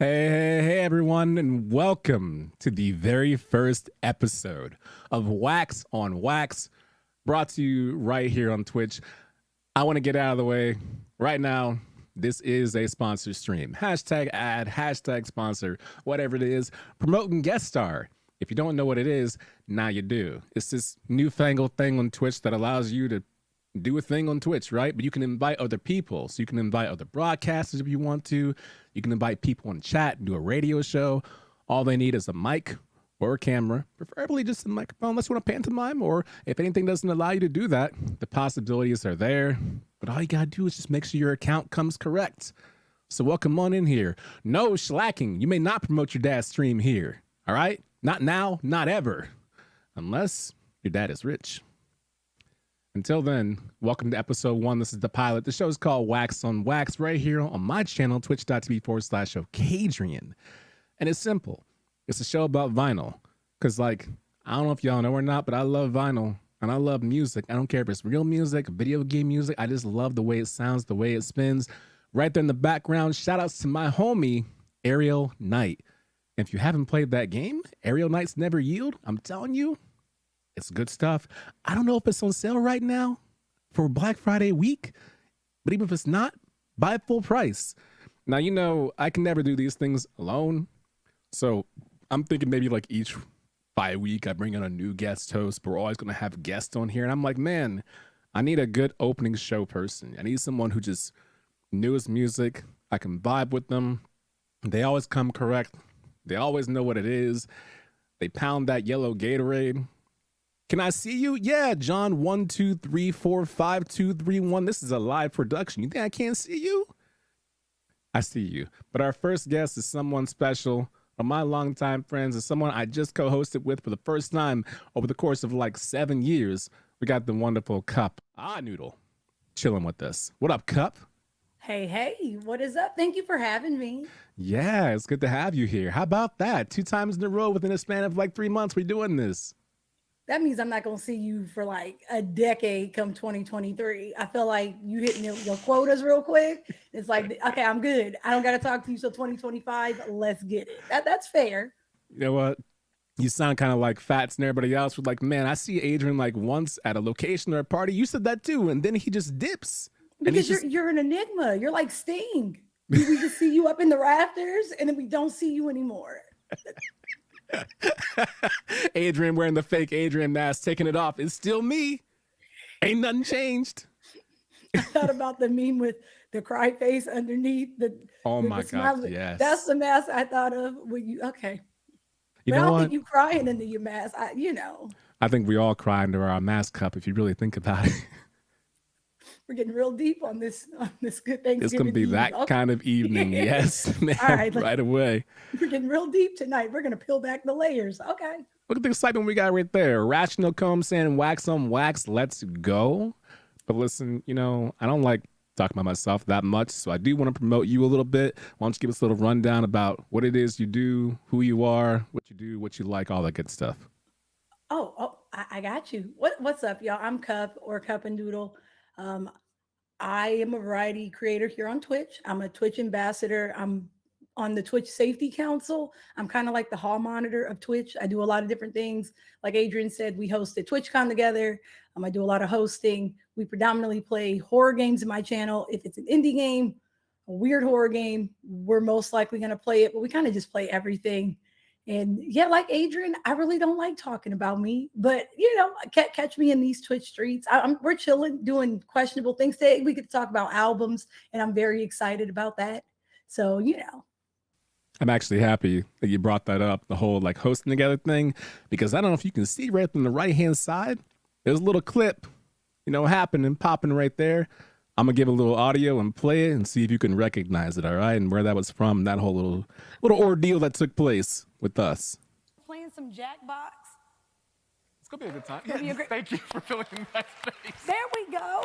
Hey, everyone, and welcome to the very first episode of Wax on Wax, brought to you right here on Twitch. I want to get out of the way right now. This is a sponsor stream. Hashtag ad, hashtag sponsor, whatever it is. Promoting guest star. If you don't know what it is, now you do. It's this newfangled thing on Twitch that allows you to do a thing on Twitch, right? But you can invite other people. So you can invite other broadcasters if you want to. You can invite people in chat and do a radio show. All they need is a mic or a camera, preferably just a microphone unless you want to pantomime, or if anything doesn't allow you to do that, the possibilities are there. But all you got to do is just make sure your account comes correct. So welcome on in here. No slacking. You may not promote your dad's stream here, all right? Not now, not ever, unless your dad is rich. Until then, welcome to episode 1. This is the pilot. The show is called Wax on Wax right here on my channel, twitch.tv/Okaydrian. And it's simple. It's a show about vinyl. Because, I don't know if y'all know or not, but I love vinyl. And I love music. I don't care if it's real music, video game music. I just love the way it sounds, the way it spins. Right there in the background, shout outs to my homie, Aerial Knight. And if you haven't played that game, Aerial Knights Never Yield, I'm telling you, it's good stuff. I don't know if it's on sale right now for Black Friday week, but even if it's not, buy it full price. Now, you know, I can never do these things alone. So I'm thinking maybe each 5 week I bring on a new guest host, but we're always going to have guests on here. And I'm like, man, I need a good opening show person. I need someone who just knows music. I can vibe with them. They always come correct. They always know what it is. They pound that yellow Gatorade. Can I see you? Yeah, John 123452231. This is a live production. You think I can't see you? I see you. But our first guest is someone special. One of my longtime friends is someone I just co-hosted with for the first time over the course of 7 years. We got the wonderful CupAhNoodle chilling with us. What up, Cup? Hey, what is up? Thank you for having me. Yeah, it's good to have you here. How about that? 2 times in a row within a span of 3 months we're doing this. That means I'm not going to see you for a decade come 2023. I feel like you hitting your quotas real quick. It's okay, I'm good. I don't got to talk to you till 2025. Let's get it. That's fair. You know what? You sound kind of like Fats and everybody else. We're man, I see Adrian once at a location or a party. You said that too. And then he just dips. Because you're an enigma. You're like Sting. We just see you up in the rafters and then we don't see you anymore. Adrian wearing the fake Adrian mask, taking it off. It's still me. Ain't nothing changed. I thought about the meme with the cry face underneath the. Oh my God! Yes, that's the mask I thought of. When you okay? You know I don't what? Think you crying into your mask. I think we all cry under our mask, Cup. If you really think about it. We're getting real deep on this good Thanksgiving. It's gonna be that kind of evening. Yes, man. All right away. We're getting real deep tonight. We're gonna peel back the layers. Okay. Look at the excitement we got right there. Rational Comb saying wax on wax. Let's go. But listen, I don't like talking about myself that much, so I do want to promote you a little bit. Why don't you give us a little rundown about what it is you do, who you are, what you do, what you like, all that good stuff. I got you. What's up, y'all? I'm Cup or CupAhNoodle. I am a variety creator here on Twitch. I'm a Twitch ambassador. I'm on the Twitch Safety Council. I'm kind of like the hall monitor of Twitch. I do a lot of different things. Like Adrian said, we hosted TwitchCon together. I do a lot of hosting. We predominantly play horror games in my channel. If it's an indie game, a weird horror game, we're most likely going to play it, but we kind of just play everything. And yeah, like Adrian, I really don't like talking about me, but catch me in these Twitch streets. We're chilling, doing questionable things today. We get to talk about albums, and I'm very excited about that. So, I'm actually happy that you brought that up, the whole hosting together thing, because I don't know if you can see right on the right-hand side, there's a little clip, happening, popping right there. I'm gonna give a little audio and play it and see if you can recognize it, all right? And where that was from, that whole little ordeal that took place with us. Playing some Jackbox. It's gonna be a good time. Thank you for filling that space. There we go.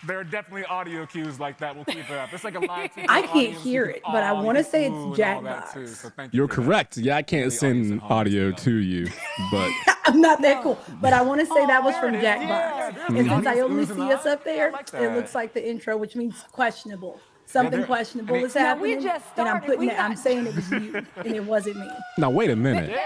There are definitely audio cues like that. We'll keep it up. It's like a live TV I can't hear it, but I want to say it's Jackbox. So You're correct. Yeah, I can't send audio to you, but I'm not that cool. But I want to say that was from Jackbox. And since I only see us up there, it looks like the intro, which means questionable. something questionable is happening, and I'm putting it. I'm saying it was you, and it wasn't me. Now wait a minute.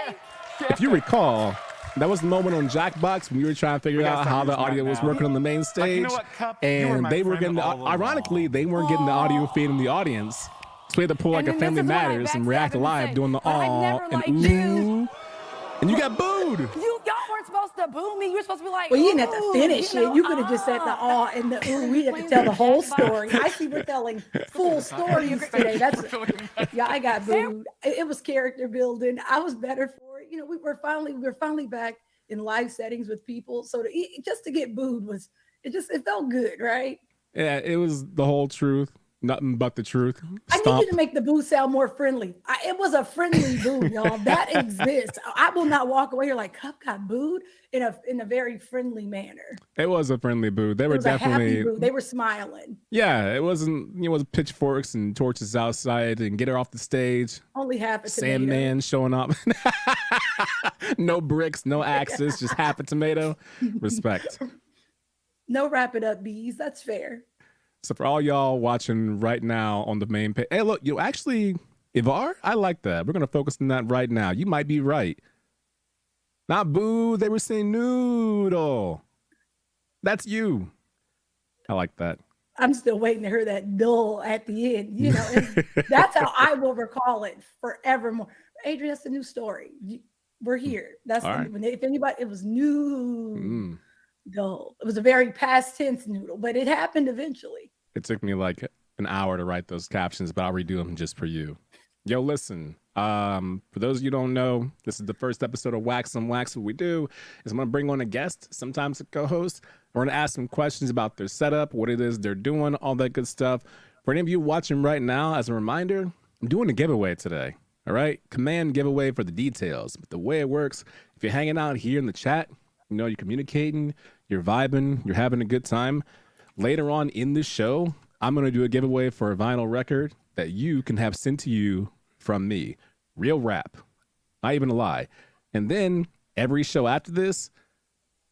If you recall, that was the moment on Jackbox when we were trying to figure out how the audio was working on the main stage, you know what, Cup? You were and my they were friend getting all ironically along. they weren't getting the audio feed in the audience. So we had to pull like a Family Matters and react live doing the aw and ooh, and you got booed. Y'all weren't supposed to boo me. You were supposed to be like, Well, you didn't have to finish you know, it. You could have just said the awe and the ooh. We had to tell the whole story. I see we're telling full stories today. That's yeah. I got booed. It was character building. I was better for it. You know, we were finally back in live settings with people. So just to get booed it felt good, right? Yeah, it was the whole truth. Nothing but the truth. I need you to make the boo sound more friendly. It was a friendly boo, y'all. That exists. I will not walk away here like Cup got booed in a very friendly manner. It was a friendly boo. They were definitely a happy boo. They were smiling. Yeah, it wasn't. It was pitchforks and torches outside and get her off the stage. Only half a tomato. Sandman showing up. No bricks, no axes, just half a tomato. Respect. No wrap it up bees. That's fair. So for all y'all watching right now on the main page, hey, look, you actually, Ivar, I like that. We're going to focus on that right now. You might be right. Not boo, they were saying noodle. That's you. I like that. I'm still waiting to hear that dull at the end, you know, and that's how I will recall it forevermore. Adrian, that's a new story. We're here. That's if anybody, it was new. Dull. It was a very past tense noodle, but it happened eventually. It took me like an hour to write those captions, but I'll redo them just for you. Yo, listen, for those of you who don't know, this is the first episode of Wax on Wax. What we do is I'm going to bring on a guest, sometimes a co-host. We're going to ask them questions about their setup, what it is they're doing, all that good stuff. For any of you watching right now, as a reminder, I'm doing a giveaway today. All right? Command giveaway for the details. But the way it works, if you're hanging out here in the chat, you know, you're communicating, you're vibing, you're having a good time. Later on in the show, I'm going to do a giveaway for a vinyl record that you can have sent to you from me. Real rap. Not even a lie. And then every show after this,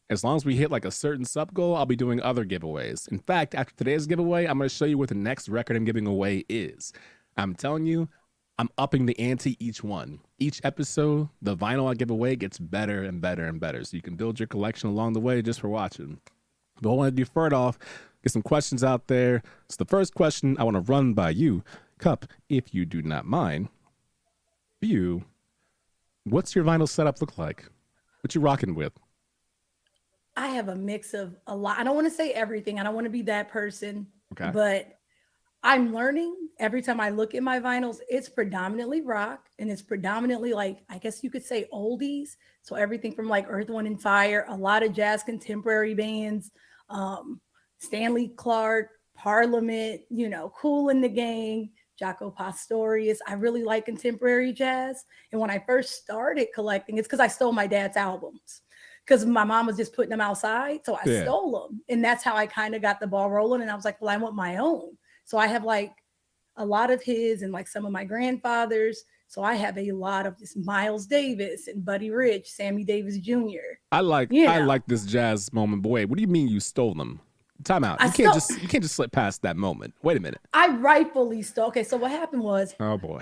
as long as we hit like a certain sub goal, I'll be doing other giveaways. In fact, after today's giveaway, I'm going to show you what the next record I'm giving away is. I'm telling you, I'm upping the ante each one. Each episode, the vinyl I give away gets better and better and better. So you can build your collection along the way just for watching. But I want to defer it off, get some questions out there. So the first question I want to run by you, Cup, if you do not mind. For you, what's your vinyl setup look like? What you rocking with? I have a mix of a lot. I don't want to say everything. I don't want to be that person. Okay. But I'm learning every time I look at my vinyls, it's predominantly rock and it's predominantly like, I guess you could say oldies. So everything from like Earth, Wind and Fire, a lot of jazz contemporary bands, Stanley Clarke, Parliament, you know, Kool and the Gang, Jaco Pastorius. I really like contemporary jazz. And when I first started collecting, it's because I stole my dad's albums because my mom was just putting them outside. So I stole them. And that's how I kind of got the ball rolling. And I was like, well, I want my own. So I have like a lot of his and like some of my grandfathers. So I have a lot of this Miles Davis and Buddy Rich, Sammy Davis Jr. I like this jazz moment, but wait, what do you mean you stole them? Time out. You can't just slip past that moment. Wait a minute. I rightfully stole. Okay, so what happened was, oh boy,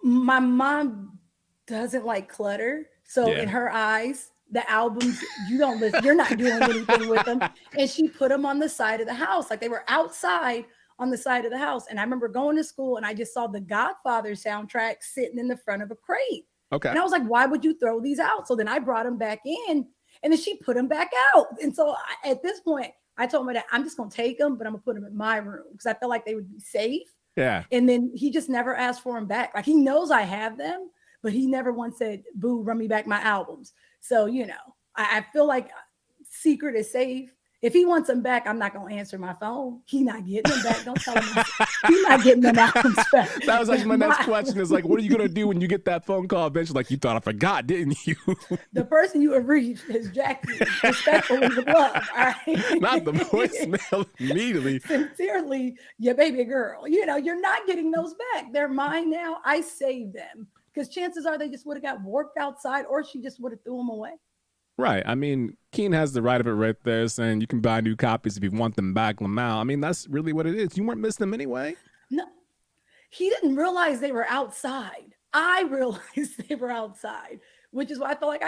my mom doesn't like clutter. So in her eyes, the albums, you don't listen, you're not doing anything with them. And she put them on the side of the house. Like they were outside on the side of the house. And I remember going to school and I just saw the Godfather soundtrack sitting in the front of a crate. Okay. And I was like, why would you throw these out? So then I brought them back in and then she put them back out. And so at this point, I told my dad, I'm just going to take them, but I'm going to put them in my room because I felt like they would be safe. Yeah. And then he just never asked for them back. Like he knows I have them, but he never once said, boo, run me back my albums. So, you know, I feel like secret is safe. If he wants them back, I'm not going to answer my phone. He's not getting them back. Don't tell him. He's not getting them albums back. That was actually my next question is like, what are you going to do when you get that phone call eventually? Like, you thought I forgot, didn't you? The person you have reached has jacked you respectfully with love. All right? Not the voicemail immediately. Sincerely, your baby girl. You know, you're not getting those back. They're mine now. I saved them because chances are they just would have got warped outside or she just would have threw them away. Right. I mean, Keen has the right of it right there, saying you can buy new copies if you want them back, Lamau. I mean, that's really what it is. You weren't missing them anyway. No, he didn't realize they were outside. I realized they were outside, which is why I felt like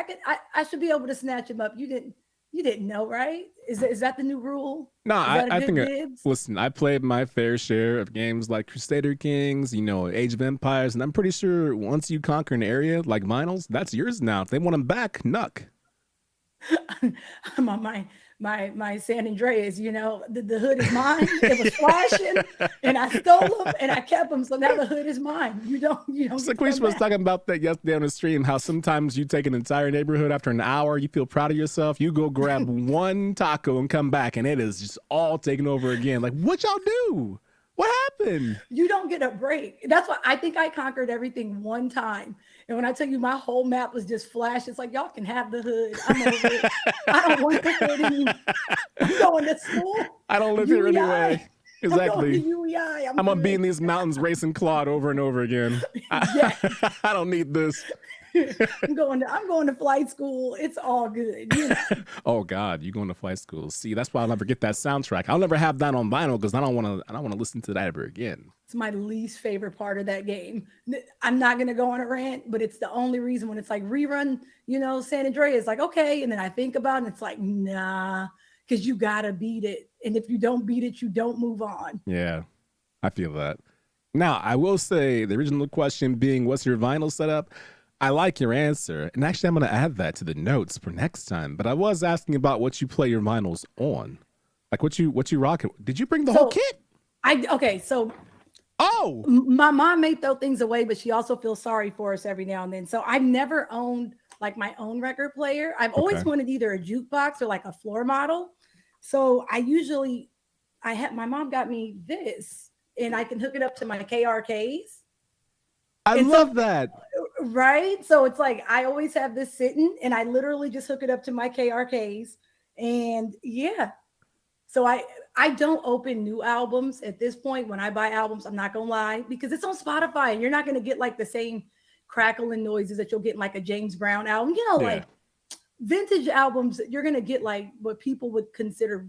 I should be able to snatch them up. You didn't know, right? Is that the new rule? No, I think, dibs? listen, I played my fair share of games like Crusader Kings, Age of Empires, and I'm pretty sure once you conquer an area like Vinyls, that's yours now. If they want them back, nuck. I'm on my San Andreas, the hood is mine. It was flashing, and I stole them, and I kept them. So now the hood is mine. You don't. Queesh was talking about that yesterday on the stream. How sometimes you take an entire neighborhood after an hour, you feel proud of yourself. You go grab one taco and come back, and it is just all taken over again. Like, what y'all do? What happened? You don't get a break. That's why I think I conquered everything one time. And when I tell you my whole map was just flash, it's like, y'all can have the hood. I'm over it. I don't want the hood anymore. I'm going to school. I don't live here anyway. Exactly. I'm going to UEI. I'm gonna be in these mountains racing Claude over and over again. Yeah. I don't need this. I'm going to flight school. It's all good. Oh God, you going to flight school? See, that's why I'll never get that soundtrack. I'll never have that on vinyl because I don't want to listen to that ever again. It's my least favorite part of that game. I'm not gonna go on a rant, but it's the only reason when it's like rerun, San Andreas, like, okay, and then I think about it, and it's like, nah, because you gotta beat it. And if you don't beat it, you don't move on. Yeah, I feel that. Now, I will say the original question being, what's your vinyl setup? I like your answer, and actually I'm going to add that to the notes for next time. But I was asking about what you play your vinyls on, like what you rock it. Did you bring the whole kit? So oh, my mom may throw things away, but she also feels sorry for us every now and then. So I've never owned like my own record player. I've always wanted either a jukebox or like a floor model. So my mom got me this, and I can hook it up to my KRKs. I love that. Right. So it's like, I always have this sitting, and I literally just hook it up to my KRKs. And yeah, so I don't open new albums at this point. When I buy albums, I'm not going to lie, because it's on Spotify and you're not going to get like the same crackling noises that you'll get in like a James Brown album, like vintage albums. You're going to get like what people would consider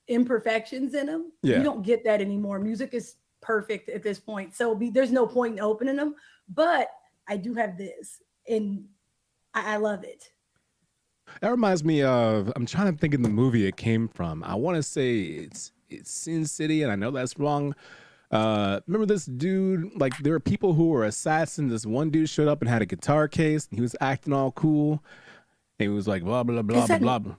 imperfections in them. You don't get that anymore. Music is perfect at this point. So there's no point in opening them, but I do have this and I love it. That reminds me of, I'm trying to think of the movie it came from. I want to say it's Sin City, and I know that's wrong. Remember this dude, like there were people who were assassins. This one dude showed up and had a guitar case, and he was acting all cool. And he was like, blah, blah, blah, blah, blah, blah.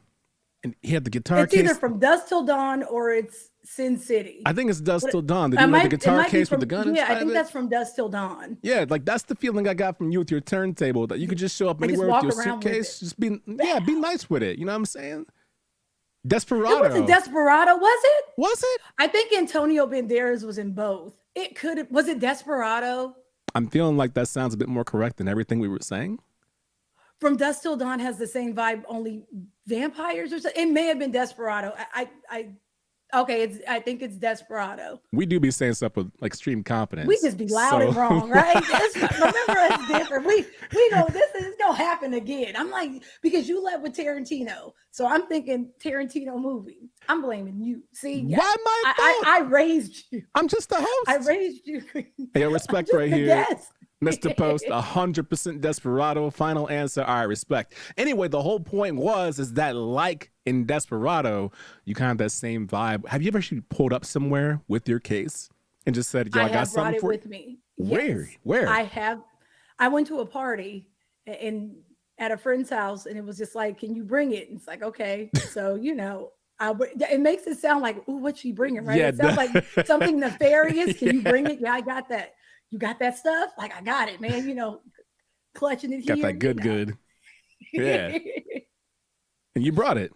And he had the guitar case. It's either From Dusk Till Dawn or it's Sin City. I think it's Dusk Till Dawn. Did you have the guitar case with the gun inside? Yeah, I think that's From Dusk Till Dawn. Yeah, like that's the feeling I got from you with your turntable, that you could just show up anywhere with your suitcase. Just be nice with it. You know what I'm saying? Desperado. It wasn't Desperado, was it? Was it? I think Antonio Banderas was in both. Was it Desperado? I'm feeling like that sounds a bit more correct than everything we were saying. From Dusk Till Dawn has the same vibe, only vampires or something. It may have been Desperado. I think it's Desperado. We do be saying stuff with like extreme confidence. We just be loud and wrong, right? Remember, it's different. We know this is gonna happen again. I'm like, because you led with Tarantino, so I'm thinking Tarantino movie. I'm blaming you. See, why am I raised you. I'm just the host. I raised you. Hey, respect right here. Guest. Mr. Post, 100% Desperado. Final answer. All right, respect. Anyway, the whole point is that like in Desperado, you kind of have that same vibe. Have you ever actually pulled up somewhere with your case and just said, "Yo, I got something for you"? With me. Where? Yes. Where? I went to a party at a friend's house, and it was just like, "Can you bring it?" And it's like, okay, so it makes it sound like, "Ooh, what's she bringing?" Right? Yeah, it sounds like something nefarious. Can you bring it? Yeah, I got that. You got that stuff? Like, I got it, man. Clutching it here. Got that good. Yeah. And you brought it.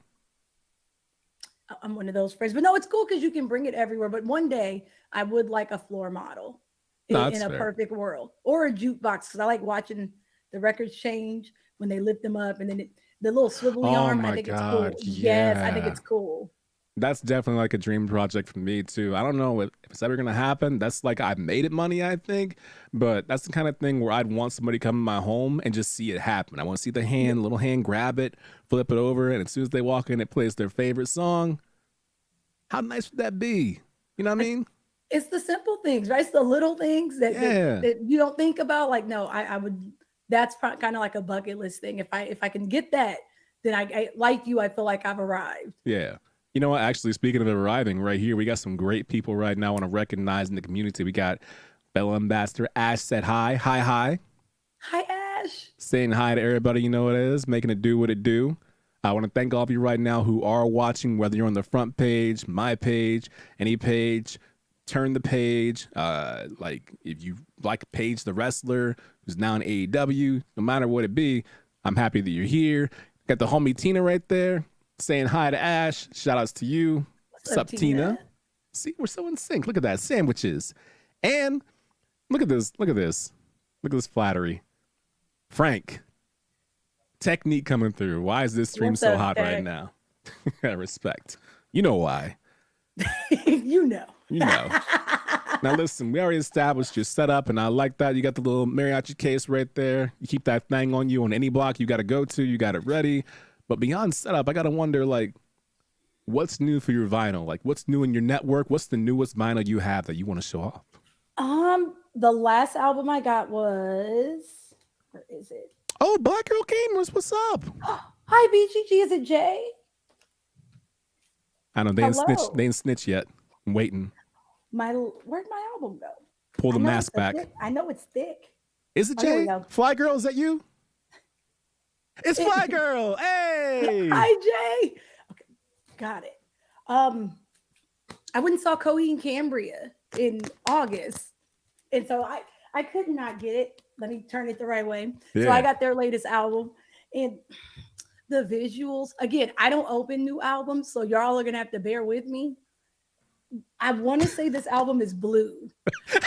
I'm one of those friends. But no, it's cool because you can bring it everywhere. But one day, I would like a floor model in a perfect world. Or a jukebox, because I like watching the records change when they lift them up. And then the little swivelly arm, I think it's cool. Yeah. Yes, I think it's cool. That's definitely like a dream project for me too. I don't know if it's ever gonna happen. That's like I've made it money, I think, but that's the kind of thing where I'd want somebody come in my home and just see it happen. I want to see the little hand grab it, flip it over, and as soon as they walk in, it plays their favorite song. How nice would that be? You know what I mean? It's the simple things, right? It's the little things that you don't think about. Like, no, I would. That's kind of like a bucket list thing. If I can get that, then I like you. I feel like I've arrived. Yeah. You know what? Actually, speaking of arriving, right here, we got some great people right now I want to recognize in the community. We got fellow ambassador Ash said hi. Hi, hi. Hi, Ash. Saying hi to everybody, you know what it is, making it do what it do. I want to thank all of you right now who are watching, whether you're on the front page, my page, any page, turn the page. Like if you like Paige the wrestler who's now in AEW, no matter what it be, I'm happy that you're here. Got the homie Tina right there saying hi to Ash. Shout outs to you. What's up, Tina? See, we're so in sync. Look at that. Sandwiches. And look at this. Look at this. Look at this flattery. Frank. Technique coming through. Why is this stream so hot right now? Respect. You know why. You know. You know. Now listen, we already established your setup, and I like that. You got the little mariachi case right there. You keep that thing on you on any block you got to go to. You got it ready. But beyond setup, I got to wonder, like, what's new for your vinyl? Like, what's new in your network? What's the newest vinyl you have that you want to show off? The last album I got was, where is it? Oh, Black Girl Gamers, what's up? Hi, BGG. Is it Jay? I don't know. They ain't snitch yet. I'm waiting. Where'd my album go? Pull the mask back. I know it's thick. Is it Jay? Fly Girl, is that you? It's Fly Girl. Hey. Hi, Jay. Okay, got it. I went and saw Coheed and Cambria in August, and so I could not get it. Let me turn it the right way. Yeah. So I got their latest album, and the visuals. Again, I don't open new albums, so y'all are gonna have to bear with me. I want to say this album is blue.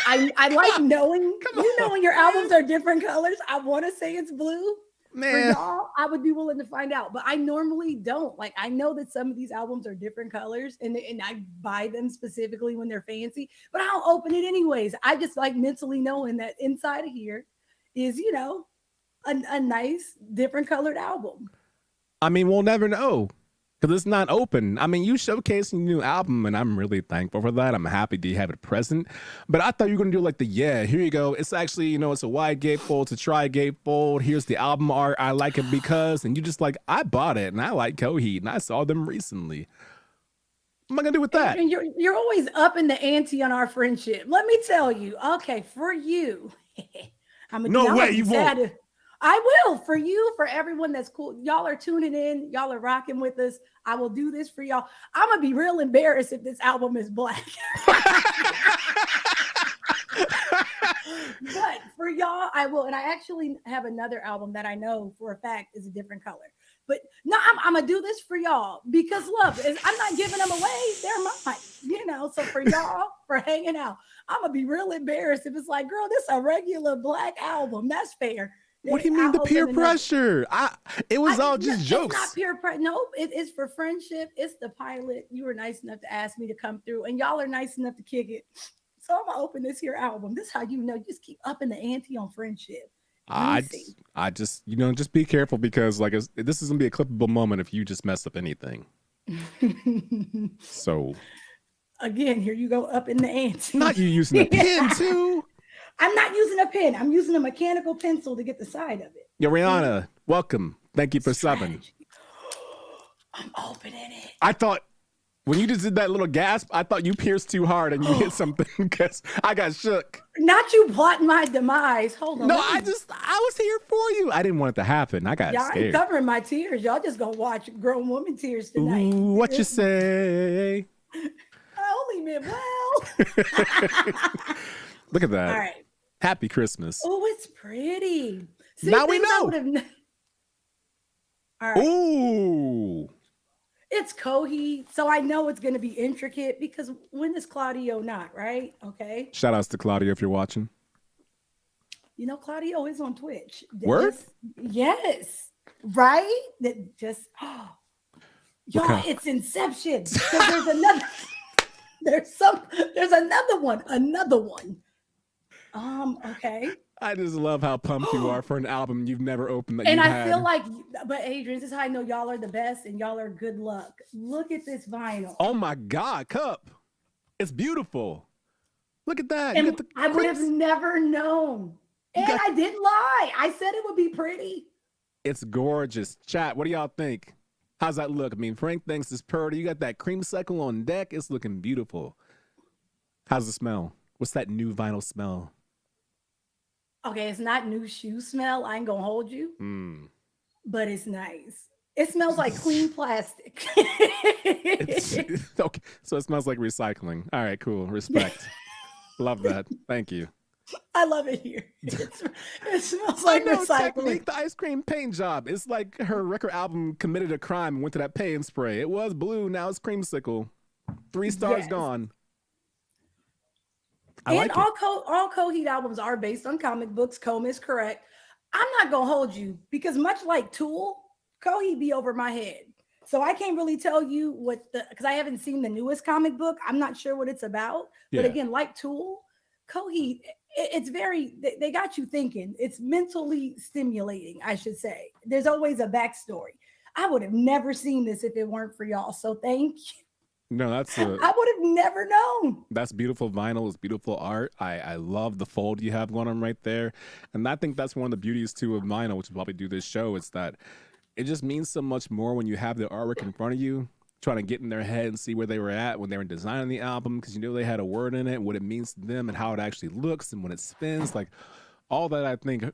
I like knowing when your albums are different colors. I want to say it's blue. Man. For y'all, I would be willing to find out, but I normally don't. Like, I know that some of these albums are different colors, and I buy them specifically when they're fancy, but I'll open it anyways. I just like mentally knowing that inside of here is, a nice different colored album. I mean, we'll never know. Because it's not open. I mean, you showcasing your new album, and I'm really thankful for that. I'm happy to have it present. But I thought you were going to do like here you go. It's actually, it's a wide gatefold, it's a tri-gatefold. Here's the album art. I like it because, and you just like, I bought it, and I like Coheed, and I saw them recently. What am I going to do with that? And you're always up in the ante on our friendship. Let me tell you. Okay, for you. No way, you won't. I will, for you, for everyone that's cool. Y'all are tuning in. Y'all are rocking with us. I will do this for y'all. I'm going to be real embarrassed if this album is black. But for y'all, I will. And I actually have another album that I know for a fact is a different color. But no, I'm going to do this for y'all because, look, I'm not giving them away. They're mine, So for y'all, for hanging out, I'm going to be real embarrassed if it's like, girl, this is a regular black album. That's fair. What do you mean the peer pressure? It was all just jokes. It's not peer pressure. Nope, it is for friendship. It's the pilot. You were nice enough to ask me to come through, and y'all are nice enough to kick it. So I'm gonna open this here album. This is how you just keep upping the ante on friendship. I just just be careful because this is gonna be a clippable moment if you just mess up anything. So again, here you go up in the ante. Not you using a pen too. I'm not using a pen. I'm using a mechanical pencil to get the side of it. Yo, Rihanna, welcome. Thank you for subbing. I'm opening it. I thought when you just did that little gasp, I thought you pierced too hard and you hit something because I got shook. Not you plotting my demise. Hold on. No, I was here for you. I didn't want it to happen. I got scared. Y'all ain't covering my tears. Y'all just gonna watch grown woman tears tonight. Ooh, what you say? I only meant well. Look at that. All right. Happy Christmas. Oh, it's pretty. See, now we know. All right. Ooh. It's Coheed, so I know it's going to be intricate because when is Claudio not, right? Okay. Shout outs to Claudio if you're watching. Claudio is on Twitch. Word? Yes. Right? That just, Y'all, it's Inception. There's another. There's another one. Okay. I just love how pumped you are for an album you've never opened that And you've I had. feel like, but Adrian, this is how I know y'all are the best and y'all are good luck. Look at this vinyl. Oh my God, Cup. It's beautiful. Look at that. And I would have never known. And I didn't lie. I said it would be pretty. It's gorgeous. Chat, what do y'all think? How's that look? I mean, Frank thinks it's pretty. You got that creamsicle on deck. It's looking beautiful. How's it smell? What's that new vinyl smell? Okay, it's not new shoe smell. I ain't gonna hold you. But it's nice. It smells like clean plastic. Okay, so it smells like recycling. All right, cool. Respect. Love that. Thank you. I love it here. It smells like recycling. Technique, the ice cream paint job. It's like her record album committed a crime and went to that pay and spray. It was blue, now it's creamsicle. 3 stars gone. And all Coheed albums are based on comic books. Com is correct. I'm not gonna hold you because much like Tool, Coheed be over my head. So I can't really tell you because I haven't seen the newest comic book. I'm not sure what it's about. Yeah. But again, like Tool, Coheed, it's they got you thinking. It's mentally stimulating, I should say. There's always a backstory. I would have never seen this if it weren't for y'all. So thank you. No, I would have never known. That's beautiful vinyl. It's beautiful art. I love the fold you have going on right there. And I think that's one of the beauties too of vinyl, which is why we do this show. It's that it just means so much more when you have the artwork in front of you, trying to get in their head and see where they were at when they were designing the album, because you know they had a word in it, what it means to them and how it actually looks and when it spins. Like all that, I think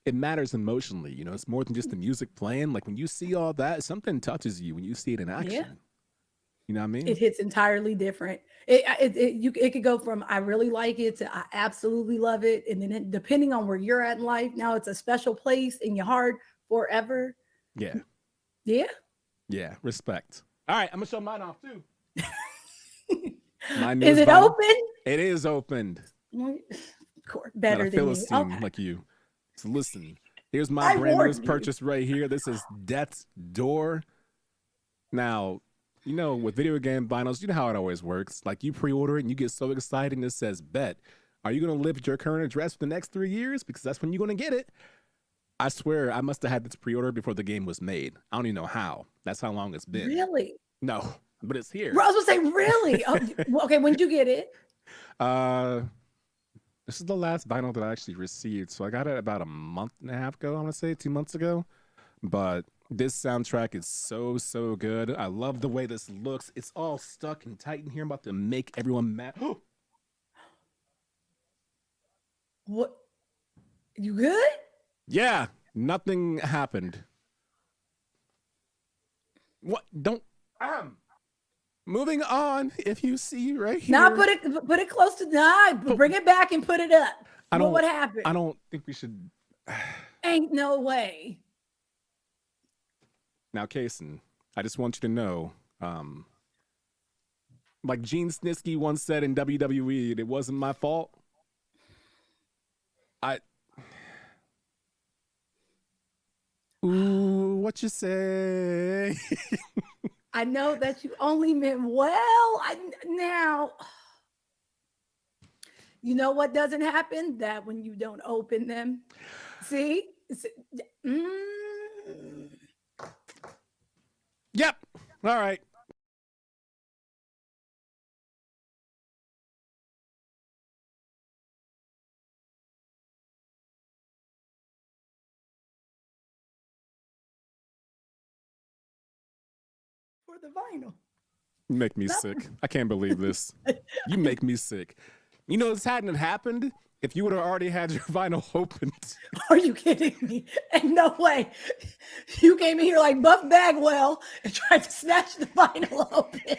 it matters emotionally. You know, it's more than just the music playing. Like when you see all that, something touches you when you see it in action. Yeah. You know what I mean? It hits entirely different. It could go from I really like it to I absolutely love it. And then depending on where you're at in life, now it's a special place in your heart forever. Yeah. Yeah. Yeah. Respect. All right. I'm going to show mine off too. Is it open? It is opened. Better than you. Okay. Like you. So listen, here's my brand new purchase right here. This is Death's Door. Now, you know, with video game vinyls, you know how it always works. Like you pre-order it and you get so excited and it says, bet, are you going to live at your current address for the next 3 years? Because that's when you're going to get it. I swear I must have had this pre-order before the game was made. I don't even know how. That's how long it's been. Really? No, but it's here. I was going to say, really? Okay, when did you get it? This is the last vinyl that I actually received. So I got it about a month and a half ago, I want to say 2 months ago. But this soundtrack is so, so good. I love the way this looks. It's all stuck and tight in here. I'm about to make everyone mad. What? You good? Yeah, nothing happened. What? Don't. Moving on. If you see right here. Now put it close to. Bring it back and put it up. What happened? I don't think we should. Ain't no way. Now, Kaysen, I just want you to know, like Gene Snitsky once said in WWE, it wasn't my fault. Ooh, what you say? I know that you only meant well. Now, you know what doesn't happen? That when you don't open them. See? Yep. All right. For the vinyl. You make me sick. I can't believe this. You make me sick. You know, this hadn't happened if you would have already had your vinyl opened. Are you kidding me? Ain't no way. You came in here like Buff Bagwell and tried to snatch the vinyl open.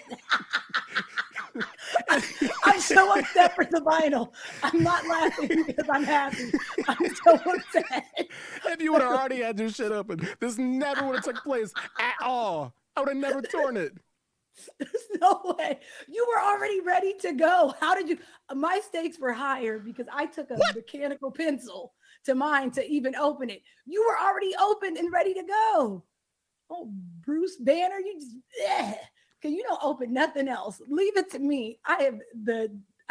I'm so upset for the vinyl. I'm not laughing because I'm happy. I'm so upset. If you would have already had your shit open, this never would have took place at all. I would have never torn it. There's no way. You were already ready to go. How did you? My stakes were higher because I took a mechanical pencil to mine to even open it. You were already open and ready to go. Oh, Bruce Banner, you just, because you don't open nothing else. Leave it to me. I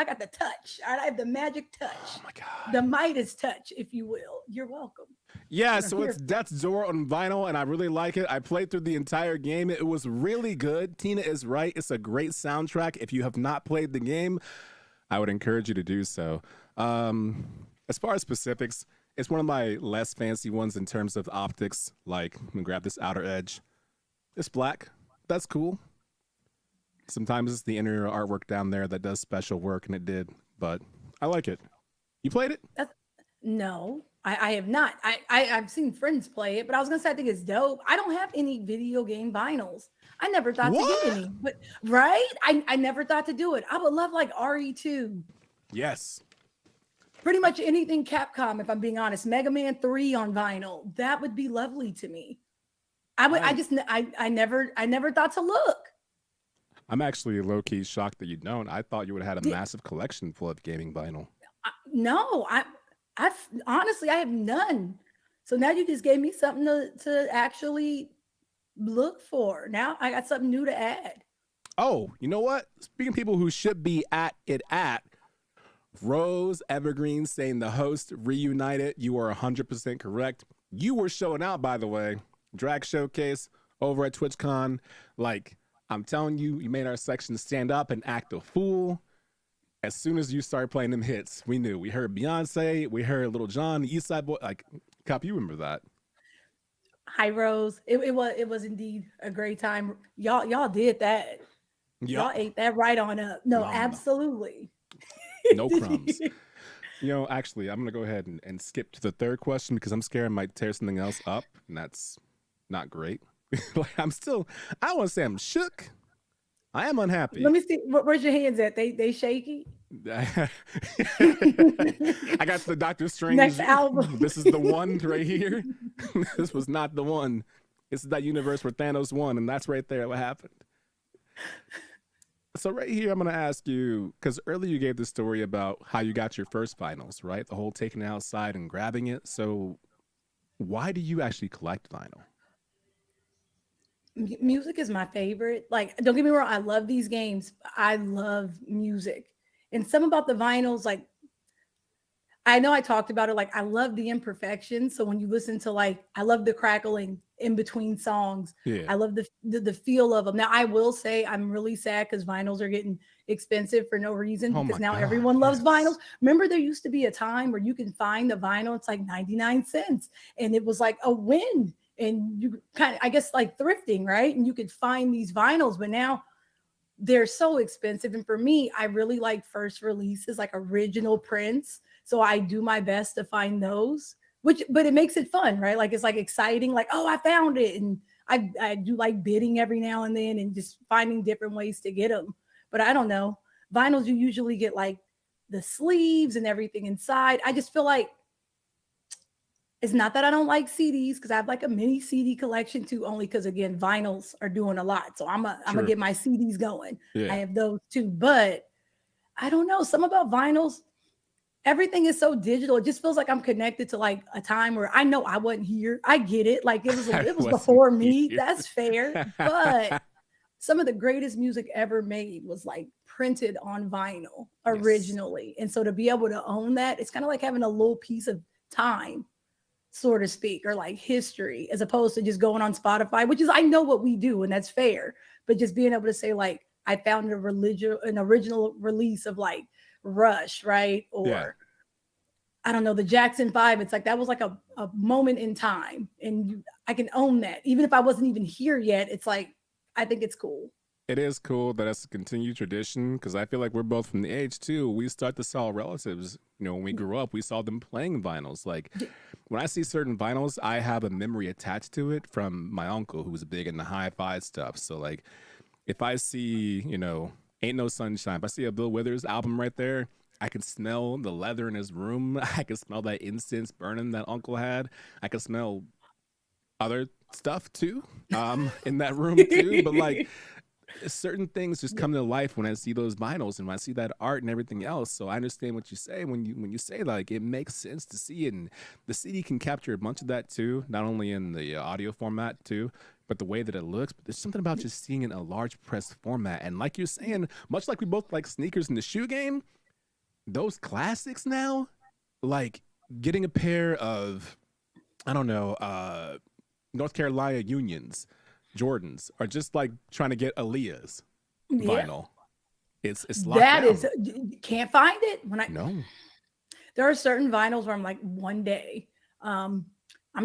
got the touch. All right? I have the magic touch. Oh my God. The Midas touch, if you will. You're welcome. Yeah, so it's Death's Door on vinyl, and I really like it. I played through the entire game. It was really good. Tina is right. It's a great soundtrack. If you have not played the game, I would encourage you to do so. As far as specifics, it's one of my less fancy ones in terms of optics. Like, I'm gonna grab this outer edge. It's black. That's cool. Sometimes it's the inner artwork down there that does special work, and it did. But I like it. You played it? No, I have not. I've seen friends play it, but I was gonna say I think it's dope. I don't have any video game vinyls. I never thought to get any, but right? I never thought to do it. I would love like RE2. Yes. Pretty much anything Capcom, if I'm being honest. Mega Man 3 on vinyl. That would be lovely to me. I would. I never thought to look. I'm actually low-key shocked that you don't. I thought you would have had a massive collection full of gaming vinyl. No, I honestly, I have none. So now you just gave me something to actually look for. Now I got something new to add. Oh, you know what? Speaking of people who should be at Rose Evergreen saying the host reunited. You are 100% correct. You were showing out, by the way. Drag Showcase over at TwitchCon. Like, I'm telling you, you made our section stand up and act a fool. As soon as you started playing them hits, we knew. We heard Beyonce, we heard Little John, the East Side Boy. Like, Cup, you remember that? Hi, Rose. It was indeed a great time. Y'all did that. Yep. Y'all ate that right on up. No, absolutely. No crumbs. You know, actually, I'm going to go ahead and skip to the third question because I'm scared I might tear something else up, and that's not great. Like, I don't want to say I'm shook. I am unhappy. Let me see. Where's your hands at? They shaky? I got the Doctor Strange. Next album. This is the one right here. This was not the one. This is that universe where Thanos won, and that's right there what happened. So right here, I'm going to ask you, because earlier you gave the story about how you got your first vinyls, right? The whole taking it outside and grabbing it. So why do you actually collect vinyl? Music is my favorite. Like, don't get me wrong, I love these games. I love music. And some about the vinyls, like, I know I talked about it. Like, I love the imperfections. So when you listen to, like, I love the crackling in between songs. Yeah. I love the feel of them. Now, I will say I'm really sad because vinyls are getting expensive for no reason because now everyone loves vinyls. Remember, there used to be a time where you can find the vinyl. It's like 99 cents. And it was like a win. And you kind of, I guess, like thrifting, right? And you could find these vinyls, but now they're so expensive. And for me, I really like first releases, like original prints. So I do my best to find those, but it makes it fun, right? Like, it's like exciting, like, oh, I found it. And I do like bidding every now and then and just finding different ways to get them. But I don't know. Vinyls, you usually get like the sleeves and everything inside. I just feel like, it's not that I don't like CDs because I have like a mini CD collection too, only because, again, vinyls are doing a lot. So I'm gonna get my CDs going. Yeah. I have those too, but I don't know. Some about vinyls, everything is so digital. It just feels like I'm connected to like a time where I know I wasn't here. I get it. Like it was before me. That's fair. But some of the greatest music ever made was like printed on vinyl originally. Yes. And so to be able to own that, it's kind of like having a little piece of time, so to speak, or like history, as opposed to just going on Spotify, which is, I know what we do and that's fair, but just being able to say like, I found an original release of like Rush, right? Or I don't know, the Jackson 5. It's like, that was like a moment in time and I can own that. Even if I wasn't even here yet, it's like, I think it's cool. It is cool that it's a continued tradition because I feel like we're both from the age too. We start to saw relatives, you know, when we grew up, we saw them playing vinyls. Like when I see certain vinyls, I have a memory attached to it from my uncle who was big in the hi-fi stuff. So like if I see, you know, Ain't No Sunshine, if I see a Bill Withers album right there, I can smell the leather in his room. I can smell that incense burning that uncle had. I can smell other stuff too in that room too. But like, certain things just come to life when I see those vinyls and when I see that art and everything else. So I understand what you say when you say like it makes sense to see it, and the CD can capture a bunch of that too, not only in the audio format too, but the way that it looks. But there's something about just seeing it in a large press format, and like you're saying, much like we both like sneakers in the shoe game, those classics now, like getting a pair of, I don't know, North Carolina Unions, Jordans, are just like trying to get Aaliyah's vinyl. It's locked That down. is, can't find it. No. There are certain vinyls where I'm like, one day, I'm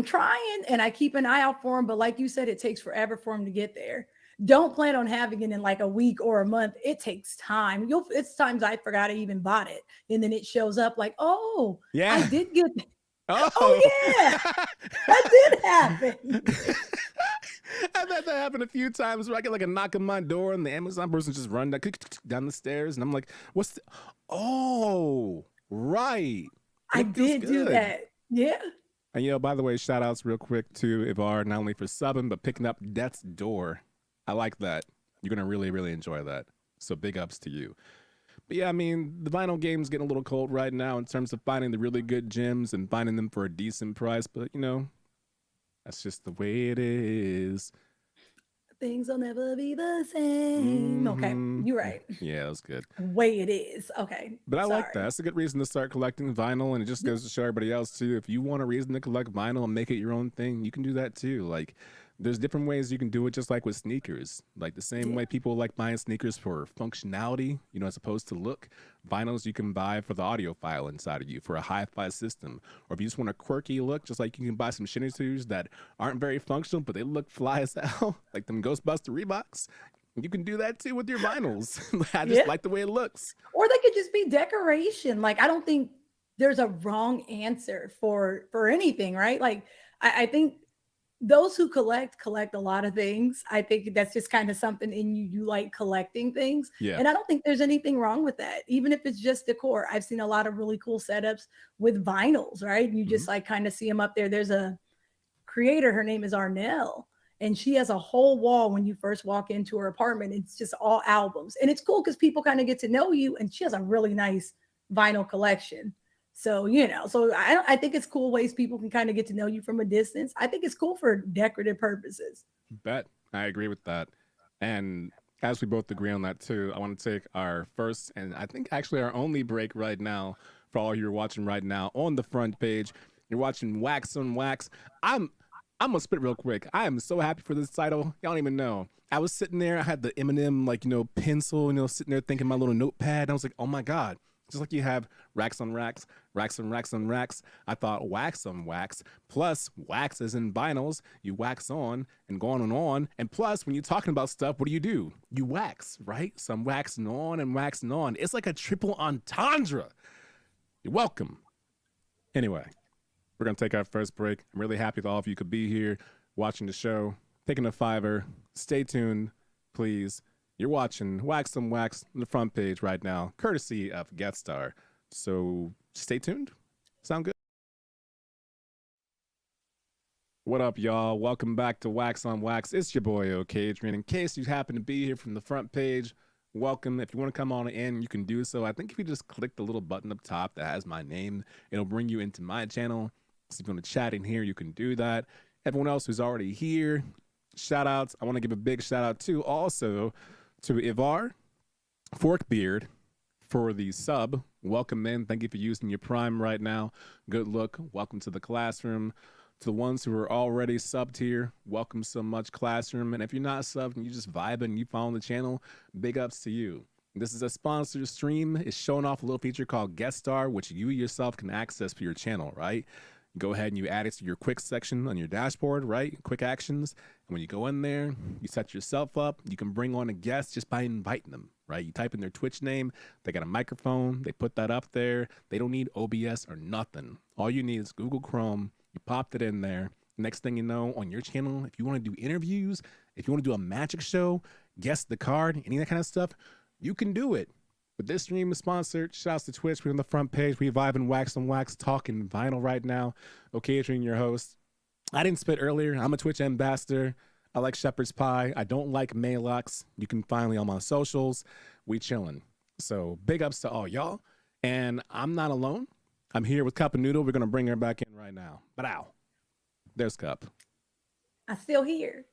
trying and I keep an eye out for them, but like you said, it takes forever for them to get there. Don't plan on having it in like a week or a month. It takes time. It's times I forgot I even bought it, and then it shows up like, oh, Yeah. I did get. Oh, yeah, that did happen. I've had that happen a few times where I get like a knock on my door and the Amazon person just run down the stairs, and I'm like, what's the... Oh, right. I That feels did do good. that. Yeah. And by the way, shout outs real quick to Ivar, not only for subbing, but picking up Death's Door. I like that. You're going to really, really enjoy that. So big ups to you. But yeah, I mean, the vinyl game's getting a little cold right now in terms of finding the really good gems and finding them for a decent price. But, that's just the way it is. Things will never be the same. Okay, you're right. Yeah, that was good. Way it is. Okay. But I like that. sorry. That's a good reason to start collecting vinyl, and it just goes to show everybody else too. If you want a reason to collect vinyl and make it your own thing, you can do that too. Like, there's different ways you can do it, just like with sneakers. Like the same way people like buying sneakers for functionality, as opposed to look. Vinyls you can buy for the audiophile inside of you, for a hi-fi system. Or if you just want a quirky look, just like you can buy some shinny shoes that aren't very functional, but they look fly as hell, like them Ghostbuster Reeboks. You can do that too with your vinyls. I just like the way it looks. Or they could just be decoration. Like, I don't think there's a wrong answer for anything, right? Like, I think those who collect a lot of things. I think that's just kind of something in you. You like collecting things. Yeah. And I don't think there's anything wrong with that. Even if it's just decor. I've seen a lot of really cool setups with vinyls, right? You just like kind of see them up there. There's a creator, her name is Arnell, and she has a whole wall when you first walk into her apartment. It's just all albums. And it's cool because people kind of get to know you, and she has a really nice vinyl collection. So, I think it's cool ways people can kind of get to know you from a distance. I think it's cool for decorative purposes. Bet. I agree with that. And as we both agree on that too, I want to take our first and I think actually our only break right now for all you are watching right now on the front page. You're watching Wax on Wax. I'm gonna spit real quick. I am so happy for this title. Y'all don't even know. I was sitting there, I had the Eminem pencil, sitting there thinking my little notepad. And I was like, oh my God. Just like you have racks on racks, racks on racks on racks, I thought wax on wax, plus wax as in vinyls, you wax on and go on and on. And plus, when you're talking about stuff, what do? You wax, right? So I'm waxing on and waxing on. It's like a triple entendre. You're welcome. Anyway, we're going to take our first break. I'm really happy that all of you could be here watching the show, taking a $5. Stay tuned, please. You're watching Wax on Wax on the front page right now, courtesy of GetStar. So stay tuned. Sound good? What up, y'all? Welcome back to Wax on Wax. It's your boy, Okaydrian. In case you happen to be here from the front page, welcome. If you want to come on in, you can do so. I think if you just click the little button up top that has my name, it'll bring you into my channel. So if you want to chat in here, you can do that. Everyone else who's already here, shout outs. I want to give a big shout out too also to Ivar Forkbeard for the sub. Welcome in. Thank you for using your Prime right now. Good look. Welcome to the classroom. To the ones who are already subbed here, welcome so much, classroom. And if you're not subbed and you just vibing and you follow the channel, big ups to you. This is a sponsored stream. It's showing off a little feature called Guest Star, which you yourself can access for your channel, right? Go ahead and you add it to your quick section on your dashboard, right? Quick actions. And when you go in there, you set yourself up. You can bring on a guest just by inviting them, right? You type in their Twitch name. They got a microphone. They put that up there. They don't need OBS or nothing. All you need is Google Chrome. You popped it in there. Next thing you know, on your channel, if you want to do interviews, if you want to do a magic show, guess the card, any of that kind of stuff, you can do it. But this stream is sponsored. Shouts to Twitch. We're on the front page. We vibe and wax on wax, talking vinyl right now. Okaydrian, your host. I didn't spit earlier. I'm a Twitch ambassador. I like shepherd's pie. I don't like Maylocks. You can find me on my socials. We chilling. So big ups to all y'all. And I'm not alone. I'm here with CupAhNoodle. We're going to bring her back in right now. But ow, there's Cup. I'm still here.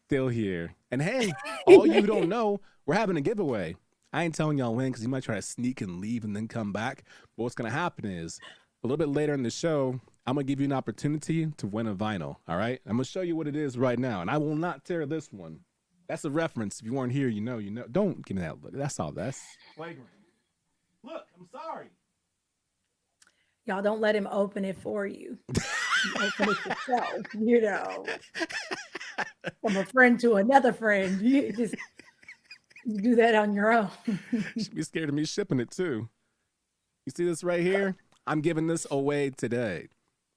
Still here. And hey, all you don't know, we're having a giveaway. I ain't telling y'all when because you might try to sneak and leave and then come back. But what's going to happen is a little bit later in the show, I'm going to give you an opportunity to win a vinyl. All right? I'm going to show you what it is right now. And I will not tear this one. That's a reference. If you weren't here, you know. Don't give me that look. That's all. That's flagrant. Look, I'm sorry. Y'all don't let him open it for you. You open it yourself, you know. From a friend to another friend. You just do that on your own. Should be scared of me shipping it too. You see this right here? I'm giving this away today.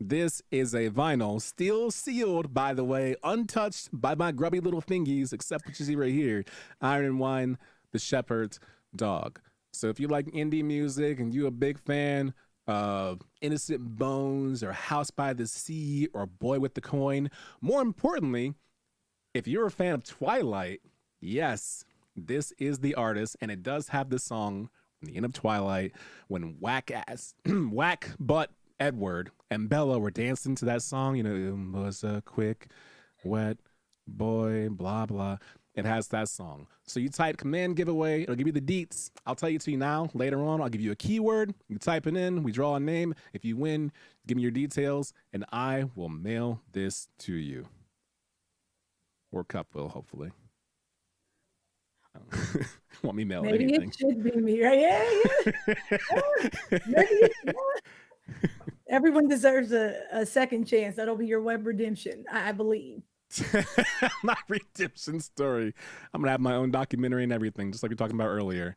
This is a vinyl, still sealed, by the way, untouched by my grubby little fingies, except what you see right here. Iron and Wine, the Shepherd's Dog. So if you like indie music and you're a big fan of Innocent Bones or House by the Sea or Boy with the Coin, more importantly, if you're a fan of Twilight, yes, this is the artist, and it does have the song from the end of Twilight when whack butt Edward and Bella were dancing to that song. You know, it was a quick, wet boy, blah, blah. It has that song. So you type command giveaway. It'll give you the deets. I'll tell you to you now. Later on, I'll give you a keyword. You type it in. We draw a name. If you win, give me your details, and I will mail this to you. Or Cup will, hopefully. Want me mail Maybe anything. it should be me, right? Yeah. Maybe it's not. Everyone deserves a second chance. That'll be your web redemption, I believe. My redemption story. I'm gonna have my own documentary and everything, just like we were talking about earlier.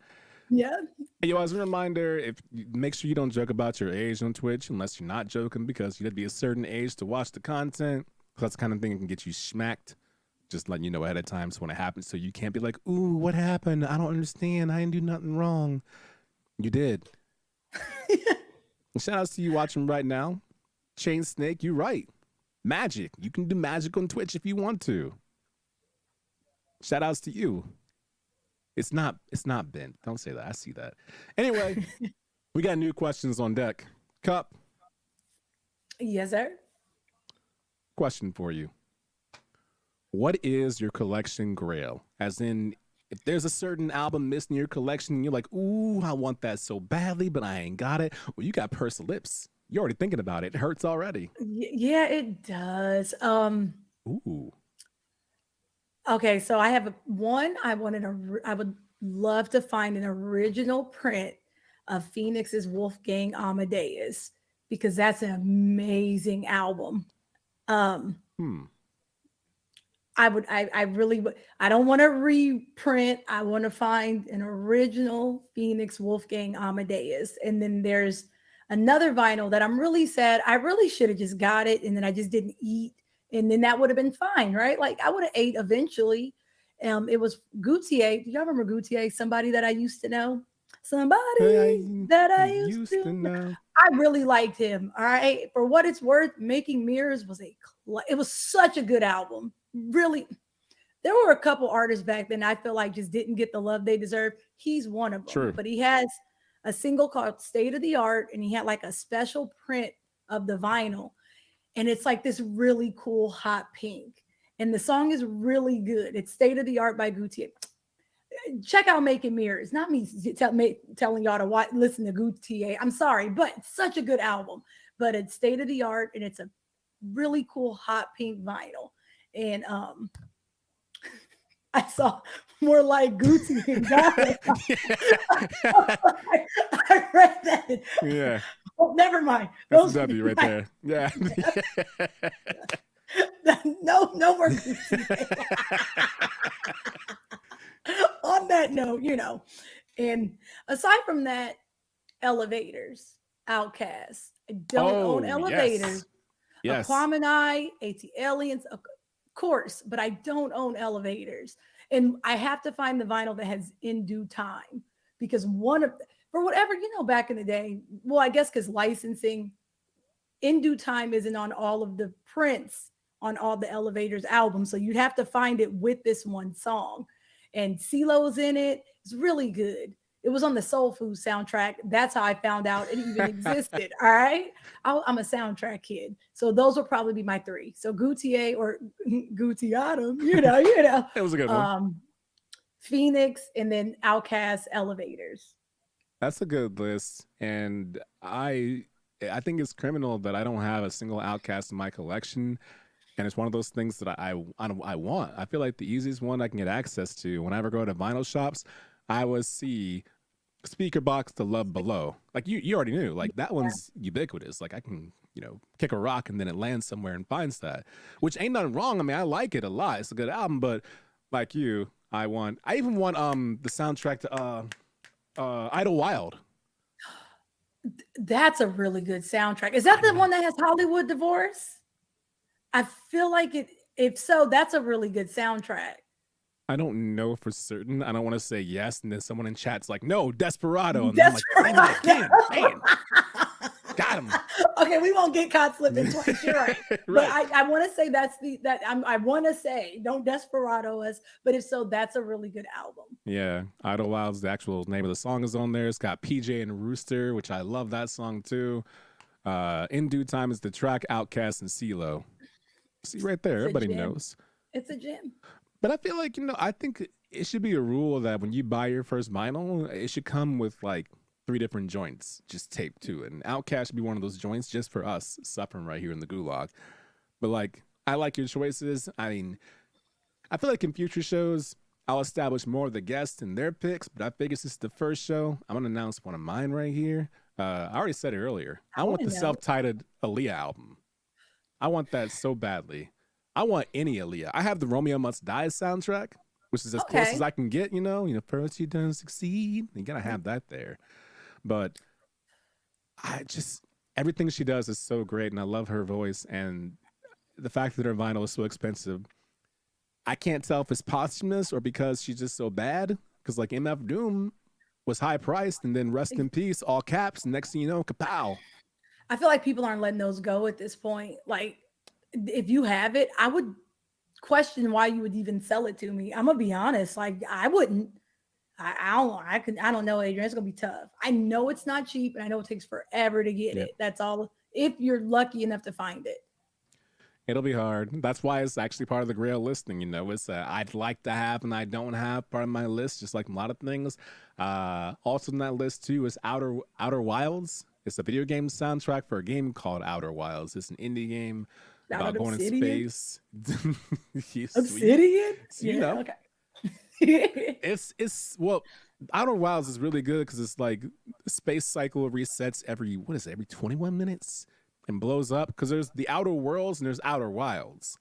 Yeah. Hey, yo, as a reminder, make sure you don't joke about your age on Twitch unless you're not joking, because you have to be a certain age to watch the content. That's the kind of thing that can get you smacked. Just letting you know ahead of time so when it happens, so you can't be like, ooh, what happened? I don't understand. I didn't do nothing wrong. You did. Shout outs to you watching right now. Chain Snake, you're right. Magic. You can do magic on Twitch if you want to. Shout outs to you. It's not Ben. Don't say that. I see that. Anyway, we got new questions on deck. Cup. Yes, sir. Question for you. What is your collection grail? As in, if there's a certain album missing in your collection, and you're like, ooh, I want that so badly, but I ain't got it. Well, you got pursed lips. You're already thinking about it. It hurts already. Yeah, it does. Ooh. Okay, so I have one. I would love to find an original print of Phoenix's Wolfgang Amadeus, because that's an amazing album. I really would. I don't want to reprint. I want to find an original Phoenix Wolfgang Amadeus. And then there's another vinyl that I'm really sad. I really should have just got it, and then I just didn't eat, and then that would have been fine, right? Like I would have ate eventually. It was Gautier. Do y'all remember Gautier? Somebody that I used to know. Somebody that I used to know. I really liked him. All right. For what it's worth, Making Mirrors was it was such a good album. Really, there were a couple artists back then I feel like just didn't get the love they deserve. He's one of them. True. But he has a single called State of the Art, and he had like a special print of the vinyl, and it's like this really cool hot pink, and the song is really good. It's State of the Art by Gautier. Check out Making Mirrors. Not me telling y'all to listen to Gautier. I'm sorry, but it's such a good album. But it's State of the Art, and it's a really cool hot pink vinyl. And I saw more like Gucci than God. I read that. Yeah. Oh, never mind. That's a W right there. Yeah. No more Gucci. On that note, and aside from that, Elevators, Outkast. I don't own Elevators. Yes. Pokimane, AT Aliens, of course, but I don't own Elevators. And I have to find the vinyl that has In Due Time, because for whatever, back in the day, well, I guess because licensing, In Due Time isn't on all of the prints on all the Elevators albums. So you'd have to find it with this one song. And CeeLo's in it. It's really good. It was on the Soul Food soundtrack. That's how I found out it even existed. All right. I'm a soundtrack kid. So those will probably be my three. So Gutier or Gutiatum, you know. It was a good one. Phoenix, and then Outkast, Elevators. That's a good list. And I think it's criminal that I don't have a single Outkast in my collection. And it's one of those things that I want. I feel like the easiest one I can get access to whenever I go to vinyl shops, I would see Speaker Box to Love Below. Like you already knew, like that one's ubiquitous. Like I can, kick a rock and then it lands somewhere and finds that, which ain't nothing wrong. I mean, I like it a lot. It's a good album, but like you, I even want the soundtrack to Idlewild. That's a really good soundtrack. Is that the one that has Hollywood Divorce? I feel like it. If so, that's a really good soundtrack. I don't know for certain. I don't want to say yes, and then someone in chat's like, "No, Desperado." And Desperado. I'm like, man, got him. Okay, we won't get caught slipping twice. You're right. Right. But I want to say I want to say don't Desperado us. But if so, that's a really good album. Yeah, Idlewild's the actual name of the song is on there. It's got PJ and Rooster, which I love that song too. In Due Time is the track. Outkast and CeeLo. See right there, everybody knows. It's a gem. But I feel like, I think it should be a rule that when you buy your first vinyl, it should come with like 3 different joints just taped to it. And Outkast should be one of those joints just for us suffering right here in the gulag. But like, I like your choices. I mean, I feel like in future shows, I'll establish more of the guests and their picks, but I figure this is the first show. I'm going to announce one of mine right here. I already said it earlier. I want the self-titled Aaliyah album. I want that so badly. I want any Aaliyah. I have the Romeo Must Die soundtrack, which is as close as I can get, first you done succeed. You gotta have that there. But everything she does is so great, and I love her voice. And the fact that her vinyl is so expensive, I can't tell if it's posthumous or because she's just so bad. Because like MF Doom was high priced, and then rest in peace, all caps. And next thing you know, kapow. I feel like people aren't letting those go at this point. Like, if you have it, I would question why you would even sell it to me. I'm gonna be honest. Like, I wouldn't. I don't know, Adrian. It's gonna be tough. I know it's not cheap, and I know it takes forever to get it. That's all. If you're lucky enough to find it, it'll be hard. That's why it's actually part of the Grail listing. It's I'd like to have and I don't have part of my list, just like a lot of things. Also in that list too is Outer Wilds. It's a video game soundtrack for a game called Outer Wilds. It's an indie game about going in space. Obsidian? Okay. It's Outer Wilds is really good because it's like the space cycle resets every 21 minutes and blows up, because there's the Outer Worlds and there's Outer Wilds.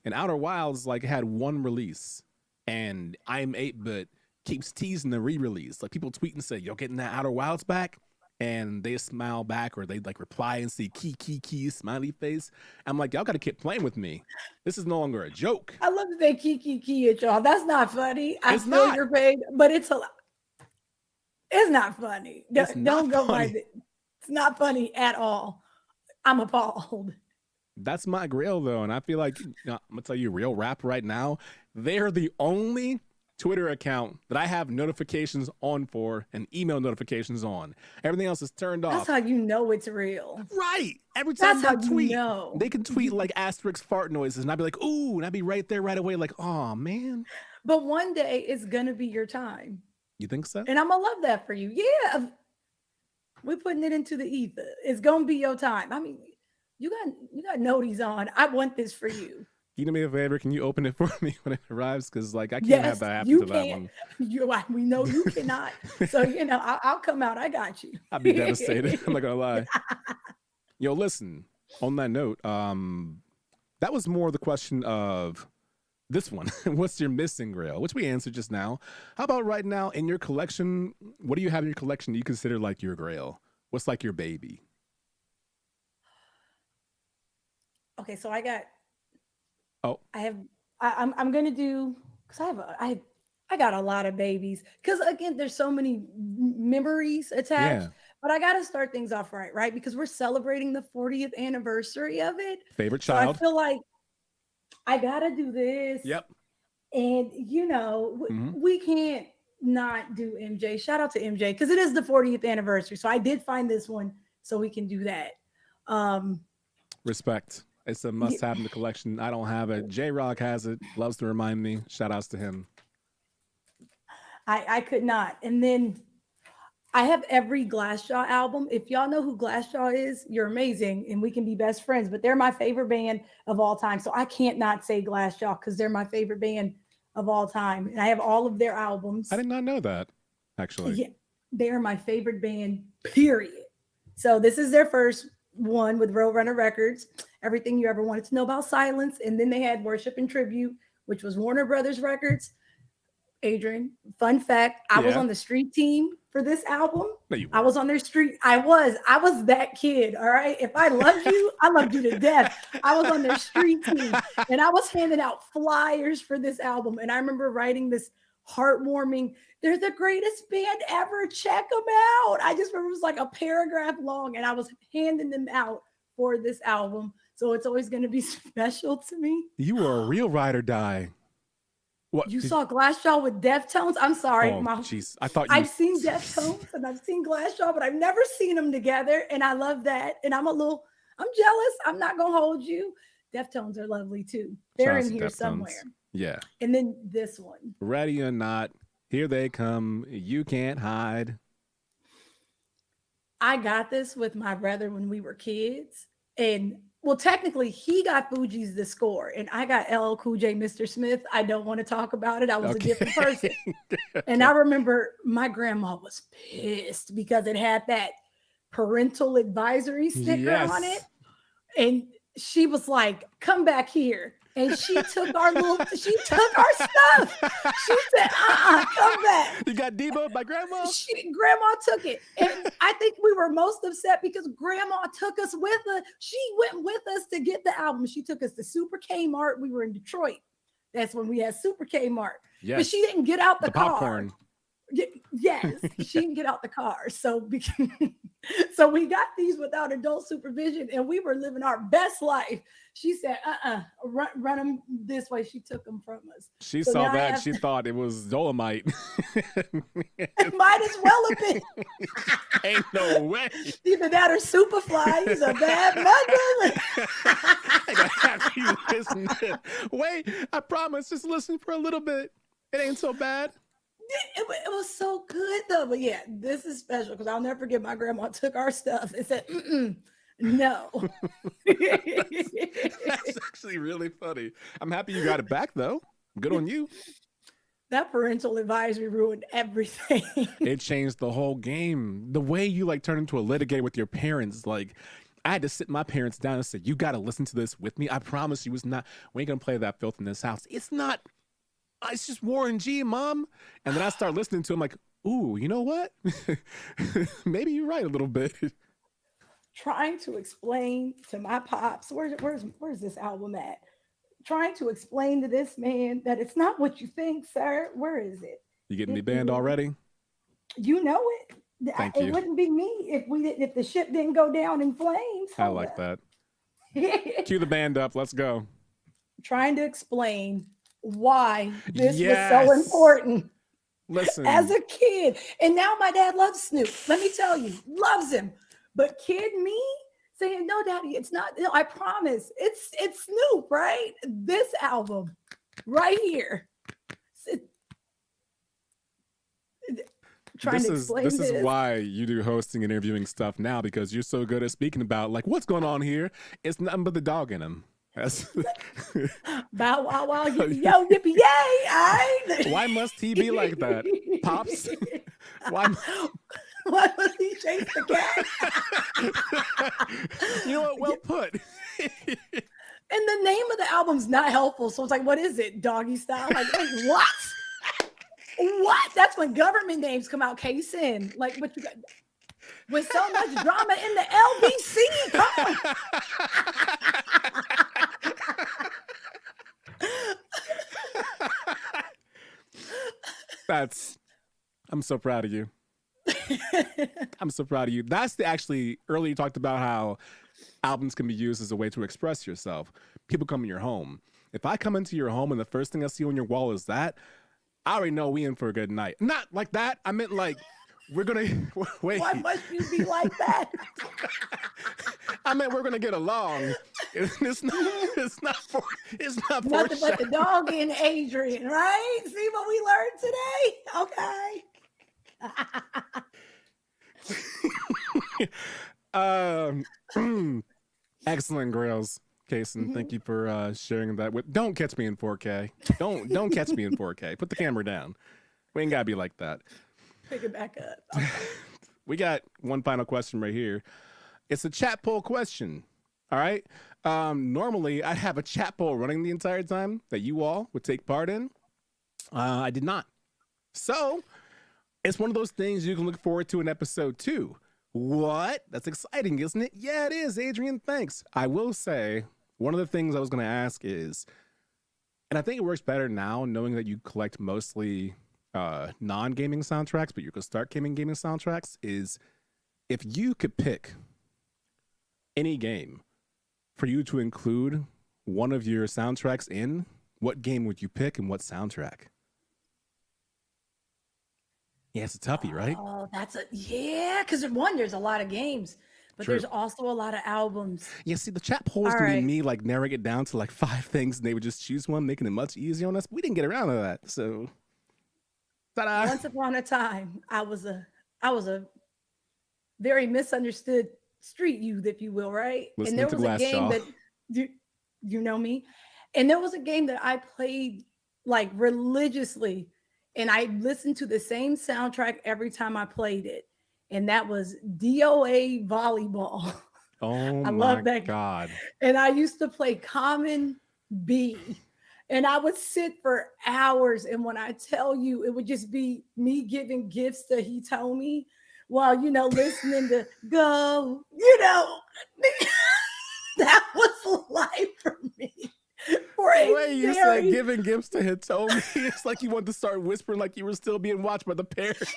And Outer Wilds had one release, and I'm 8-bit keeps teasing the re-release. Like, people tweet and say, "Yo, getting that Outer Wilds back?" And they smile back, or they reply and say key smiley face. I'm like, y'all gotta keep playing with me. This is no longer a joke. I love that they key at y'all. That's not funny. I feel your pain, but it's not funny. Don't go by it. It's not funny at all. I'm appalled. That's my Grail though, and I feel like I'm gonna tell you, real rap right now, they're the only Twitter account that I have notifications on for and email notifications on. Everything else is turned off. That's how you know it's real. Right. Every time they tweet, they can tweet asterisk fart noises, and I'd be like, ooh, and I'd be right there right away like, oh man. But one day it's gonna be your time. You think so? And I'm gonna love that for you. Yeah. We're putting it into the ether. It's gonna be your time. I mean, you got noties on. I want this for you. Can you do me a favor? Can you open it for me when it arrives? Because I can't have that happen to that one. We know you cannot. So I'll come out. I got you. I'd be devastated. I'm not gonna lie. Yo, listen. On that note, that was more the question of this one. What's your missing Grail? Which we answered just now. How about right now in your collection? What do you have in your collection that you consider like your Grail? What's like your baby? Okay, so I got. Oh, I'm gonna do, because I got a lot of babies, because again there's so many memories attached. But I gotta start things off right, because we're celebrating the 40th anniversary of it. Favorite child. So I feel like I gotta do this. Yep. And we can't not do MJ. Shout out to MJ because it is the 40th anniversary. So I did find this one so we can do that. Respect. It's a must-have in the collection. I don't have it. J-Rock has it. Loves to remind me. Shout outs to him. I could not. And then I have every Glassjaw album. If y'all know who Glassjaw is, you're amazing and we can be best friends. But they're my favorite band of all time. So I can't not say Glassjaw because they're my favorite band of all time. And I have all of their albums. I did not know that, actually. Yeah, they are my favorite band, period. So this is their first one with Roadrunner Records. Everything you ever wanted to know about Silence. And then they had Worship and Tribute, which was Warner Brothers Records. Adrian, fun fact, I was on the street team for this album. No, I was on their street. I was that kid. All right. If I loved you, I loved you to death. I was on their street team and I was handing out flyers for this album. And I remember writing this heartwarming, they're the greatest band ever. Check them out. I just remember it was like a paragraph long and I was handing them out for this album. So it's always going to be special to me. You were a real ride or die. What you saw Glassjaw with Deftones? I'm sorry, oh, jeez. I thought I've seen Deftones and I've seen Glassjaw, but I've never seen them together, and I love that. And I'm jealous. I'm not gonna hold you. Deftones are lovely too. They're in here somewhere. Yeah. And then this one. Ready or not, here they come. You can't hide. I got this with my brother when we were kids, and well, technically, he got Fugees The Score, and I got LL Cool J, Mr. Smith. I don't want to talk about it. I was a different person. And I remember my grandma was pissed because it had that parental advisory sticker on it. And she was like, come back here. And she took our stuff. She said, come back. You got Debo by grandma? Grandma took it. And I think we were most upset because grandma took us with her. She went with us to get the album. She took us to Super Kmart. We were in Detroit. That's when we had Super Kmart. Yes. But she didn't get out the car. Popcorn. Yes, she didn't get out the car. So we got these without adult supervision and we were living our best life. She said, run them this way. She took them from us. She saw that. She thought it was Dolomite. It might as well have been. Ain't no way. Either that or Superfly. He's a bad mother. I gotta have you listen. Wait, I promise. Just listen for a little bit. It ain't so bad. It was so good though. But yeah, this is special because I'll never forget my grandma took our stuff and said, no. That's actually really funny. I'm happy you got it back though. Good on you. That parental advisory ruined everything. It changed the whole game. The way you like turn into a litigator with your parents, like I had to sit my parents down and say, you got to listen to this with me. I promise you we ain't going to play that filth in this house. It's just Warren G, Mom. And then I start listening to him like, ooh, you know what? Maybe you're right a little bit. Trying to explain to my pops, where's this album at? Trying to explain to this man that it's not what you think, sir. Where is it? You getting me banned already? You know it. Thank you. It wouldn't be me if the ship didn't go down in flames. I like that. Cue the band up. Let's go. Trying to explain why this was so important. Listen, as a kid, and now my dad loves Snoop. Let me tell you, loves him. But kid me saying, "No, Daddy, it's not." No, I promise, it's Snoop, right? This album, right here. This is why you do hosting and interviewing stuff now, because you're so good at speaking about like what's going on here. It's nothing but the dog in him. Bow wow wow yippee yo yippee yay! Why must he be like that, Pops? Why must he chase the cat? You know what? Well put. And the name of the album's not helpful, so it's like, what is it? Doggy Style? Like, wait, what? What? That's when government names come out. K-Sin. Like, what you got? With so much drama in the LBC. Come on. I'm so proud of you. I'm so proud of you. That's actually earlier you talked about how albums can be used as a way to express yourself. People come in your home. If I come into your home and the first thing I see on your wall is that, I already know we in for a good night. Not like that. I meant like we're gonna wait. Why must you be like that? I meant we're gonna get along. It's not for Nothing but the dog and Adrian, right? See what we learned today? Okay. Excellent grills, Kason. Thank you for sharing that. Don't catch me in 4K. Don't catch me in 4K. Put the camera down. We ain't gotta be like that. Pick it back up. Okay. We got one final question right here. It's a chat poll question. All right. Normally, I'd have a chat poll running the entire time that you all would take part in. I did not. So it's one of those things you can look forward to in episode 2. What? That's exciting, isn't it? Yeah, it is, Adrian. Thanks. I will say one of the things I was going to ask is, and I think it works better now knowing that you collect mostly non-gaming soundtracks, but you can start gaming soundtracks, is if you could pick any game for you to include one of your soundtracks in, what game would you pick and what soundtrack? Yeah, it's a toughie, right? Oh, because there's a lot of games, but True. there's also a lot of albums. Yeah, see, the chat poll was All going to right. be me like narrowing it down to like 5 things and they would just choose one, making it much easier on us. We didn't get around to that. So, ta-da. Once upon a time, I was a very misunderstood street youth, if you will, right? Listening and to there was a Glass game Shaw. that you know me, and there was a game that I played like religiously, and I listened to the same soundtrack every time I played it, and that was DOA volleyball. Oh I my love that. God. And I used to play Common B. And I would sit for hours. And when I tell you, it would just be me giving gifts to Hitomi while, listening to Go, that was life for me. The way you said giving gifts to Hitomi, it's like you wanted to start whispering like you were still being watched by the parents.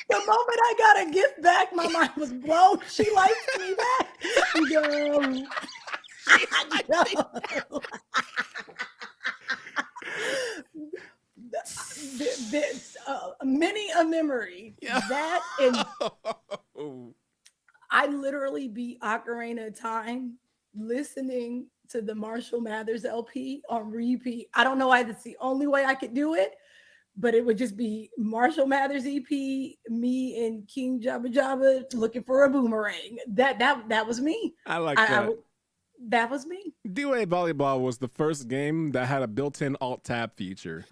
The moment I got a gift back, my mind was blown. She likes me back. Go. Many a memory. Yeah. That and I literally beat Ocarina of Time listening to the Marshall Mathers LP on repeat. I don't know why that's the only way I could do it, but it would just be Marshall Mathers EP, me and King Jabba Jabba looking for a boomerang. That was me. I like that. That was me. DOA Volleyball was the first game that had a built-in alt-tab feature.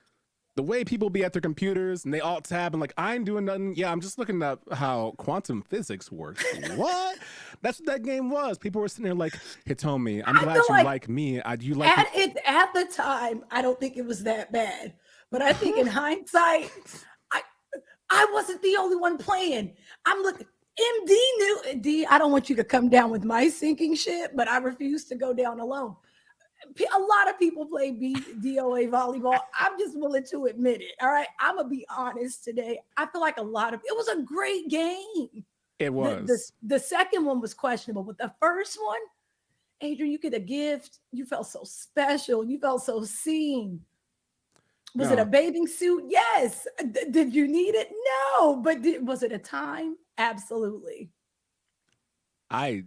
The way people be at their computers and they alt-tab and like, I ain't doing nothing. Yeah, I'm just looking up how quantum physics works. What? That's what that game was. People were sitting there like, Hitomi, I'm glad you like me. Do you like it at the time? I don't think it was that bad, but I think in hindsight, I wasn't the only one playing. I'm looking. MD knew. D, I don't want you to come down with my sinking ship, but I refuse to go down alone. A lot of people play DOA volleyball. I'm just willing to admit it. All right. I'm going to be honest today. I feel like it was a great game. It was. The second one was questionable, but the first one, Adrian, you get a gift. You felt so special. You felt so seen. Was it a bathing suit? Yes. Did you need it? No. But was it a time? Absolutely. I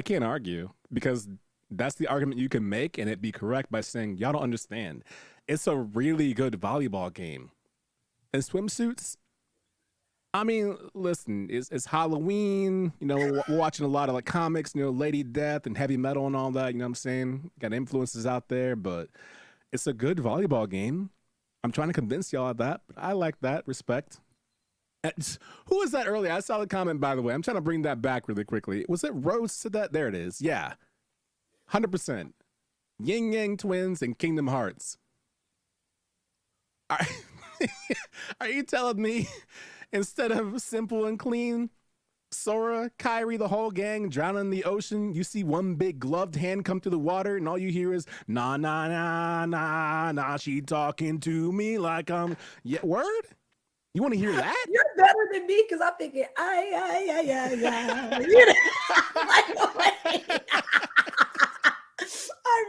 can't argue because that's the argument you can make and it be correct by saying, y'all don't understand. It's a really good volleyball game. And swimsuits, I mean, listen, it's Halloween, we're watching a lot of like comics, Lady Death and heavy metal and all that, you know what I'm saying? Got influences out there, but it's a good volleyball game. I'm trying to convince y'all of that, but I like that. Respect. Who was that earlier? I saw the comment, by the way. I'm trying to bring that back really quickly. Was it Rose said that? There it is. Yeah. 100%. Yin Yang Twins and Kingdom Hearts. Are you telling me instead of Simple and Clean, Sora, Kyrie, the whole gang drown in the ocean, you see one big gloved hand come through the water and all you hear is, nah, nah, nah, nah, nah, she talking to me like yeah, word? You want to hear that? You're better than me because I'm thinking, I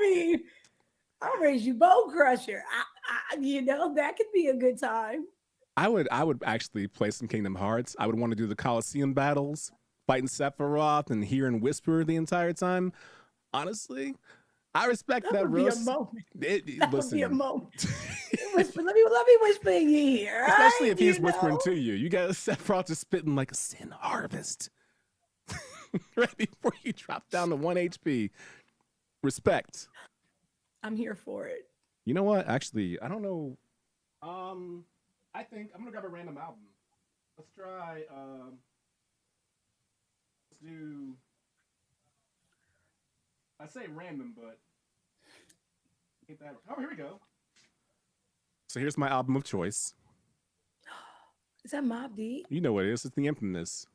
mean, all I'll raise you Bone Crusher. That could be a good time. I would actually play some Kingdom Hearts. I would want to do the Coliseum battles, fighting Sephiroth and hearing Whisper the entire time. Honestly, I respect that, Would be a Rose. moment. Listen, Would be a moment. Whisper, let me whisper in your ear. especially right? if he's You whispering know? to you. You got Sephiroth just spitting like a sin harvest right before you drop down to 1 HP. Respect. I'm here for it. You know what? Actually, I don't know. I think I'm gonna grab a random album. Let's try. Let's do. I say random, but ain't that? Oh, here we go. So here's my album of choice. Is that Mobb Deep? You know what it is? It's the infamous.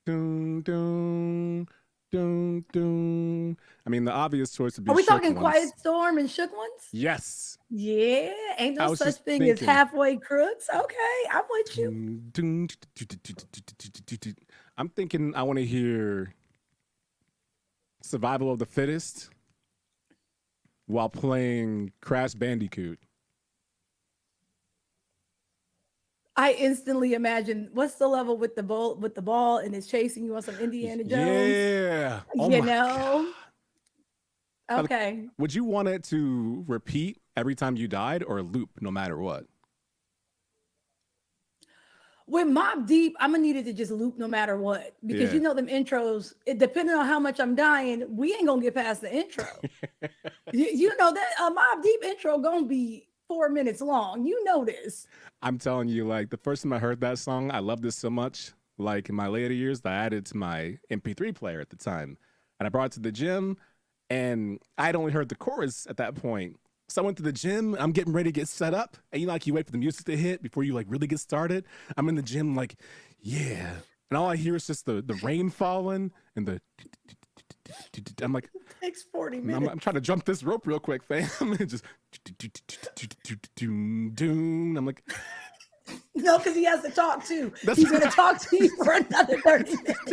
Dun, dun, dun, dun. I mean, the obvious choice would be. Are we Shook talking Ones. Quiet Storm and Shook Ones? Yes. Yeah, ain't I no was such just thing as thinking. halfway crooks. Okay, I'm with you. I'm thinking I want to hear Survival of the Fittest while playing Crash Bandicoot. I instantly imagine what's the level with the ball and it's chasing you on some Indiana Jones. Yeah. Oh You my know? God. Okay. Would you want it to repeat every time you died or loop no matter what? With Mobb Deep, I'm gonna need it to just loop no matter what. Because Yeah. them intros, depending on how much I'm dying, we ain't gonna get past the intro. you know that a Mobb Deep intro gonna be 4 minutes long. You know this. I'm telling you, like the first time I heard that song, I loved it so much. Like in my later years, that I added to my MP3 player at the time. And I brought it to the gym, and I had only heard the chorus at that point. So I went to the gym, I'm getting ready to get set up. And you wait for the music to hit before you like really get started. I'm in the gym like, yeah. And all I hear is just the rain falling and the I'm like, It takes 40 minutes. I'm trying to jump this rope real quick, fam. And just I'm like, No, because he has to talk too. That's He's gonna talk to you for another 30 minutes.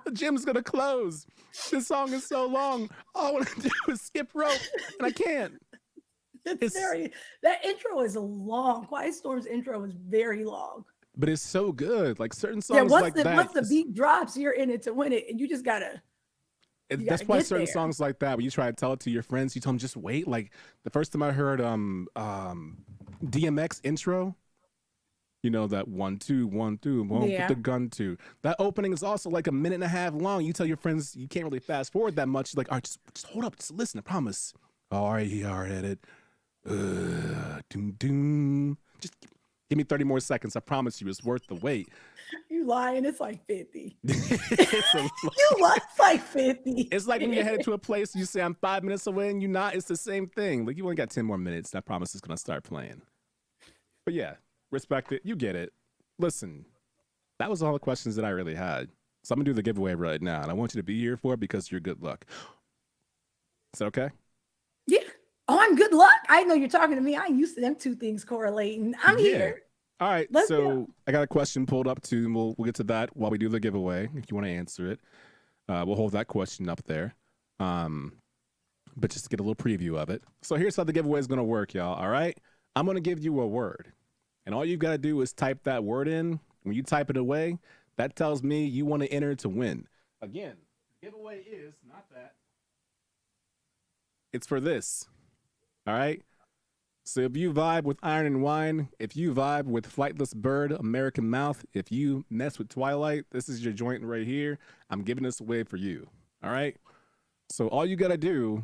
the gym's gonna close. This song is so long. All I want to do is skip rope, and I can't. That intro is long. Quiet Storm's intro is very long. But it's so good. Like certain songs Yeah, like that. once the beat drops, you're in it to win it, and you just gotta. That's why get certain there. songs like that, when you try to tell it to your friends, you tell them just wait. Like the first time I heard DMX intro, you know that 1 2 1 2 won't Yeah. put the gun to. That opening is also like a minute and a half long. You tell your friends you can't really fast forward that much. You're like, all right, just hold up, just listen. I promise. All right, he hard at it. Doom doom. Just give me 30 more seconds. I promise you, it's worth the wait. You lying? It's like 50. It's a You lie? It's like 50. It's like when you're headed to a place, you say, I'm 5 minutes away, and you're not. It's the same thing. Like, you only got 10 more minutes. I promise it's going to start playing. But yeah, respect it. You get it. Listen, that was all the questions that I really had. So I'm going to do the giveaway right now, and I want you to be here for it because you're good luck. Is that okay? Yeah. Oh, I'm good luck. I know you're talking to me. I used to them two things correlating. I'm Yeah. here. All right, Let's so go. I got a question pulled up too, and we'll get to that while we do the giveaway. If you want to answer it, we'll hold that question up there. But just to get a little preview of it. So here's how the giveaway is going to work, y'all. All right, I'm going to give you a word, and all you got to do is type that word in. When you type it away, that tells me you want to enter to win. Again, giveaway is not that. It's for this. All right. So if you vibe with Iron and Wine, if you vibe with Flightless Bird, American Mouth, if you mess with Twilight, this is your joint right here. I'm giving this away for you. All right. So all you got to do,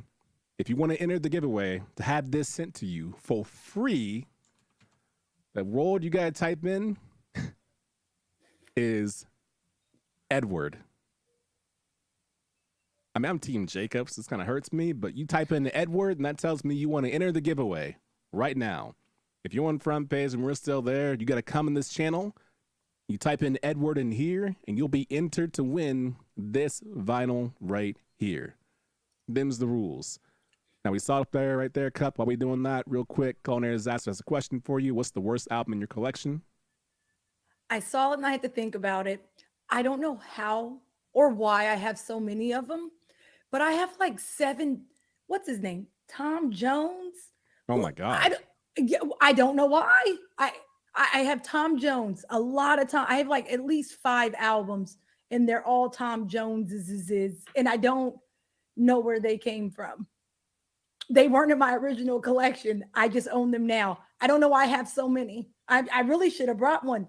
if you want to enter the giveaway to have this sent to you for free, the word you got to type in is Edward. I mean, I'm Team Jacobs. This kind of hurts me, but you type in Edward, and that tells me you want to enter the giveaway right now. If you're on front page and we're still there, you got to come in this channel. You type in Edward in here, and you'll be entered to win this vinyl right here. Them's the rules. Now, we saw it there, right there, Cup. While we doing that, real quick, Culinary Disaster has a question for you. What's the worst album in your collection? I saw it and I had to think about it. I don't know how or why I have so many of them, but I have like 7 what's his name? Tom Jones. Oh my God. I don't know why. I have Tom Jones a lot of time. I have like at least 5 albums, and they're all Tom Jones's, and I don't know where they came from. They weren't in my original collection. I just own them now. I don't know why I have so many. I really should have brought one.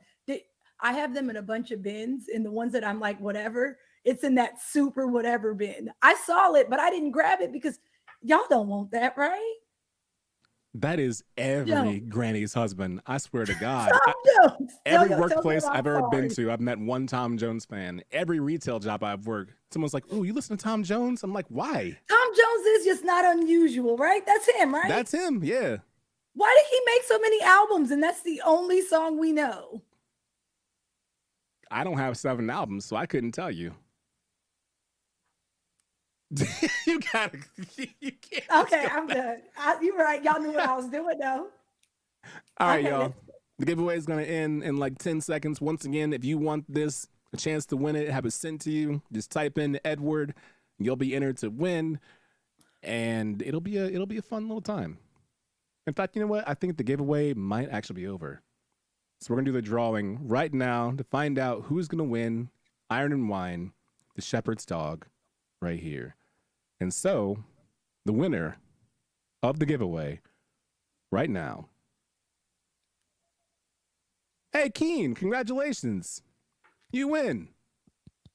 I have them in a bunch of bins, and the ones that I'm like, whatever, it's in that super whatever bin. I saw it, but I didn't grab it because y'all don't want that, right? That is every granny's husband. I swear to God. Tom Jones. Every workplace I've ever been to, I've met one Tom Jones fan. Every retail job I've worked, someone's like, "Oh, you listen to Tom Jones?" I'm like, "Why?" Tom Jones is just not unusual, right? That's him, right? That's him, yeah. Why did he make so many albums and that's the only song we know? I don't have 7 albums, so I couldn't tell you. You gotta. You can't. Okay, I'm done. You're right. Y'all knew what I was doing, though. All right, Okay, y'all. The giveaway is going to end in like 10 seconds. Once again, if you want a chance to win it, have it sent to you, just type in Edward. You'll be entered to win, and it'll be a fun little time. In fact, you know what? I think the giveaway might actually be over. So we're going to do the drawing right now to find out who's going to win Iron and Wine, the shepherd's dog, right here. And so, the winner of the giveaway right now. Hey, Keen, congratulations. You win.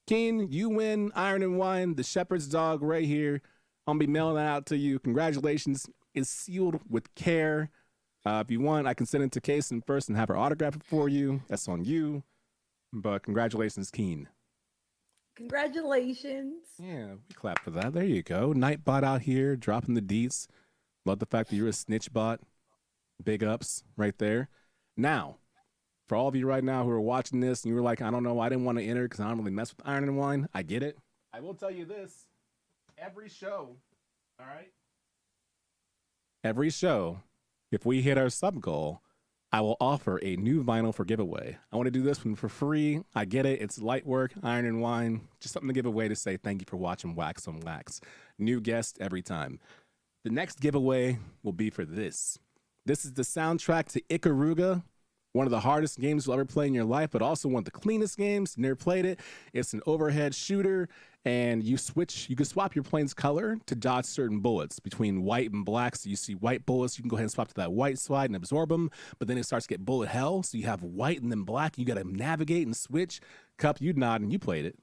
Keen, you win Iron and Wine, the shepherd's dog right here. I'll be mailing that out to you. Congratulations. It's sealed with care. If you want, I can send it to Kason first and have her autograph it for you. That's on you. But congratulations, Keen. Congratulations. Yeah, we clap for that. There you go. Nightbot out here dropping the deets. Love the fact that you're a snitch bot. Big ups right there. Now, for all of you right now who are watching this and you were like, I don't know, I didn't want to enter because I don't really mess with Iron and Wine. I get it. I will tell you this. Every show, all right? Every show, if we hit our sub goal, I will offer a new vinyl for giveaway. I want to do this one for free. I get it. It's light work, Iron and Wine. Just something to give away to say thank you for watching Wax on Wax. New guest every time. The next giveaway will be for this. This is the soundtrack to Ikaruga, one of the hardest games you'll ever play in your life, but also one of the cleanest games. Never played it. It's an overhead shooter, and you can swap your plane's color to dodge certain bullets between white and black. So you see white bullets, you can go ahead and swap to that white side and absorb them, but then it starts to get bullet hell. So you have white and then black. You got to navigate and switch. Cup, you nod and you played it.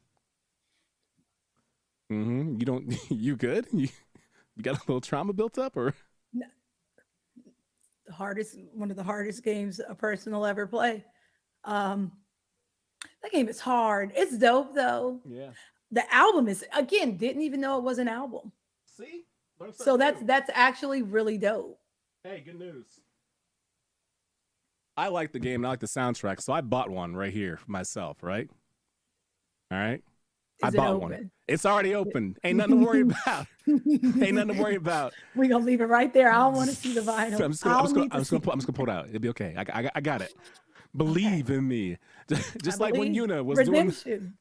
You don't, you good? You got a little trauma built up or? One of the hardest games a person will ever play. That game is hard. It's dope though. Yeah. The album is, again, didn't even know it was an album. See? So that's actually really dope. Hey, good news. I like the game and I like the soundtrack, so I bought one right here for myself, right? All right? I bought one. It's already open. Ain't nothing to worry about. Ain't nothing to worry about. We're going to leave it right there. I don't want to see the vinyl. I'm just gonna pull it out. It'll be okay. I got it. Believe in me. Just like when Yuna was Redemption.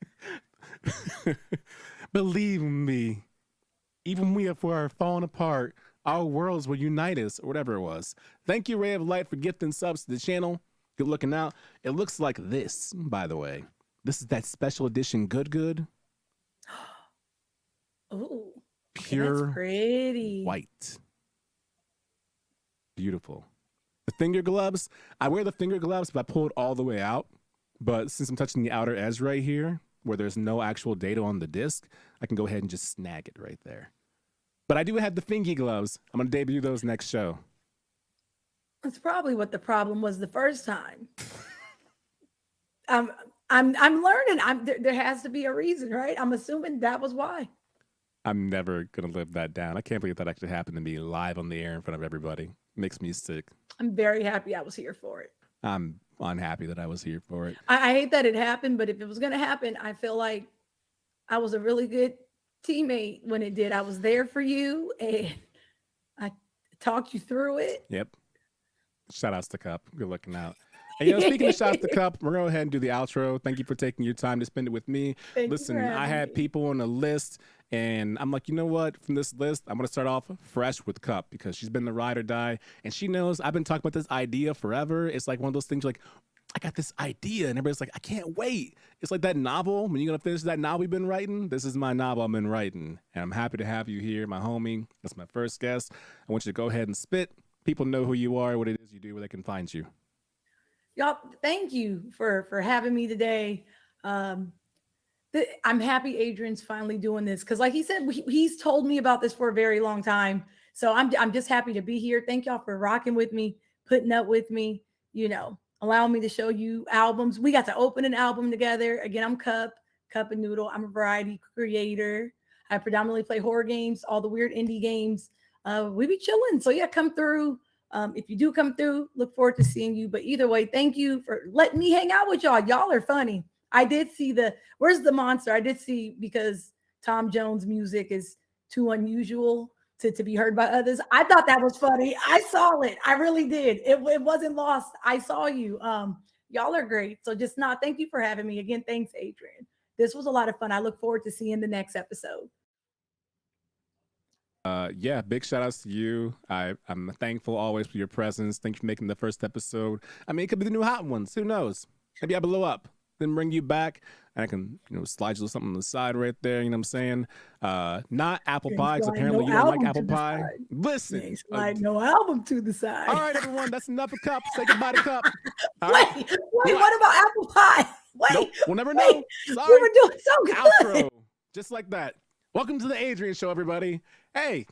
doing. Believe in me. Even we are falling apart, our worlds will unite us, or whatever it was. Thank you, Ray of Light, for gifting subs to the channel. Good looking out. It looks like this, by the way. This is that special edition Good. Ooh, pure that's pretty white. Beautiful. The finger gloves, I wear the finger gloves, but I pull it all the way out. But since I'm touching the outer edge right here, where there's no actual data on the disc, I can go ahead and just snag it right there. But I do have the fingy gloves. I'm going to debut those next show. That's probably what the problem was the first time. I'm learning. There has to be a reason, right? I'm assuming that was why. I'm never going to live that down. I can't believe that actually happened to me live on the air in front of everybody. Makes me sick. I'm very happy I was here for it. I'm unhappy that I was here for it. I hate that it happened, but if it was going to happen, I feel like I was a really good teammate when it did. I was there for you and I talked you through it. Yep. Shout outs to Cup. Good looking out. And speaking of shots to Cup, we're going to go ahead and do the outro. Thank you for taking your time to spend it with me. Listen, I had people on a list, and I'm like, you know what? From this list, I'm going to start off fresh with Cup because she's been the ride or die, and she knows I've been talking about this idea forever. It's like one of those things like, I got this idea, and everybody's like, I can't wait. It's like that novel. When you're going to finish that novel you've been writing, this is my novel I've been writing. And I'm happy to have you here, my homie. That's my first guest. I want you to go ahead and spit. People know who you are, what it is you do, where they can find you. Y'all, thank you for having me today. I'm happy Adrian's finally doing this because, like he said, he's told me about this for a very long time. So I'm just happy to be here. Thank y'all for rocking with me, putting up with me, allowing me to show you albums. We got to open an album together. Again, I'm CupAhNoodle. I'm a variety creator. I predominantly play horror games, all the weird indie games. We be chilling. So yeah, come through. If you do come through, look forward to seeing you. But either way, thank you for letting me hang out with y'all. Y'all are funny. I did see where's the monster? I did see because Tom Jones music is too unusual to be heard by others. I thought that was funny. I saw it. I really did. It wasn't lost. I saw you. Y'all are great. So thank you for having me. Again, thanks, Adrian. This was a lot of fun. I look forward to seeing the next episode. Yeah, big shout outs to you. I'm thankful always for your presence. Thanks for making the first episode. I mean, it could be the new hot ones. Who knows? Maybe I blow up, then bring you back, and I can, slide you something on the side right there. You know what I'm saying? Not apple pie, because apparently you don't like apple pie. Listen, slide no album to the side. All right, everyone, that's enough of Cup. Say goodbye to Cup. Wait, what about apple pie? Wait, nope, we'll never know. Sorry. We were doing so good. Outro, just like that. Welcome to the Adrian Show, everybody. Hey,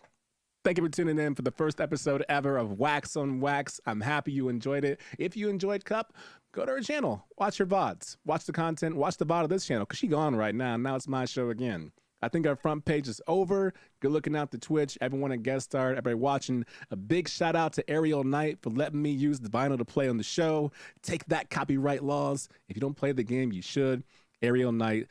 thank you for tuning in for the first episode ever of Wax on Wax. I'm happy you enjoyed it. If you enjoyed Cup, go to her channel. Watch her VODs. Watch the content. Watch the VOD of this channel because she's gone right now. Now it's my show again. I think our front page is over. Good looking out to Twitch. Everyone at guest star, everybody watching. A big shout out to Ariel Knight for letting me use the vinyl to play on the show. Take that, copyright laws. If you don't play the game, you should. Ariel Knight,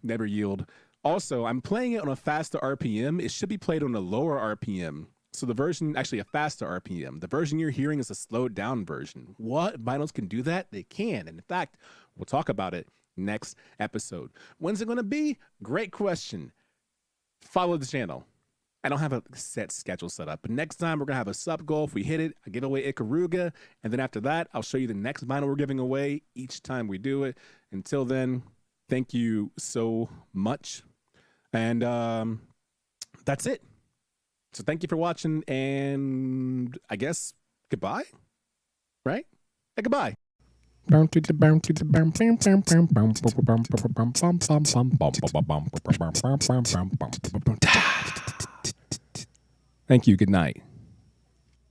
never yield. Also, I'm playing it on a faster RPM. It should be played on a lower RPM. So the version, actually a faster RPM. The version you're hearing is a slowed down version. What? Vinyls can do that? They can. And in fact, we'll talk about it next episode. When's it going to be? Great question. Follow the channel. I don't have a set schedule set up, but next time we're going to have a sub goal. If we hit it, I give away Ikaruga. And then after that, I'll show you the next vinyl we're giving away each time we do it. Until then, thank you so much. And that's it. So thank you for watching, and I guess goodbye, right? Hey, goodbye. Thank you. Good night.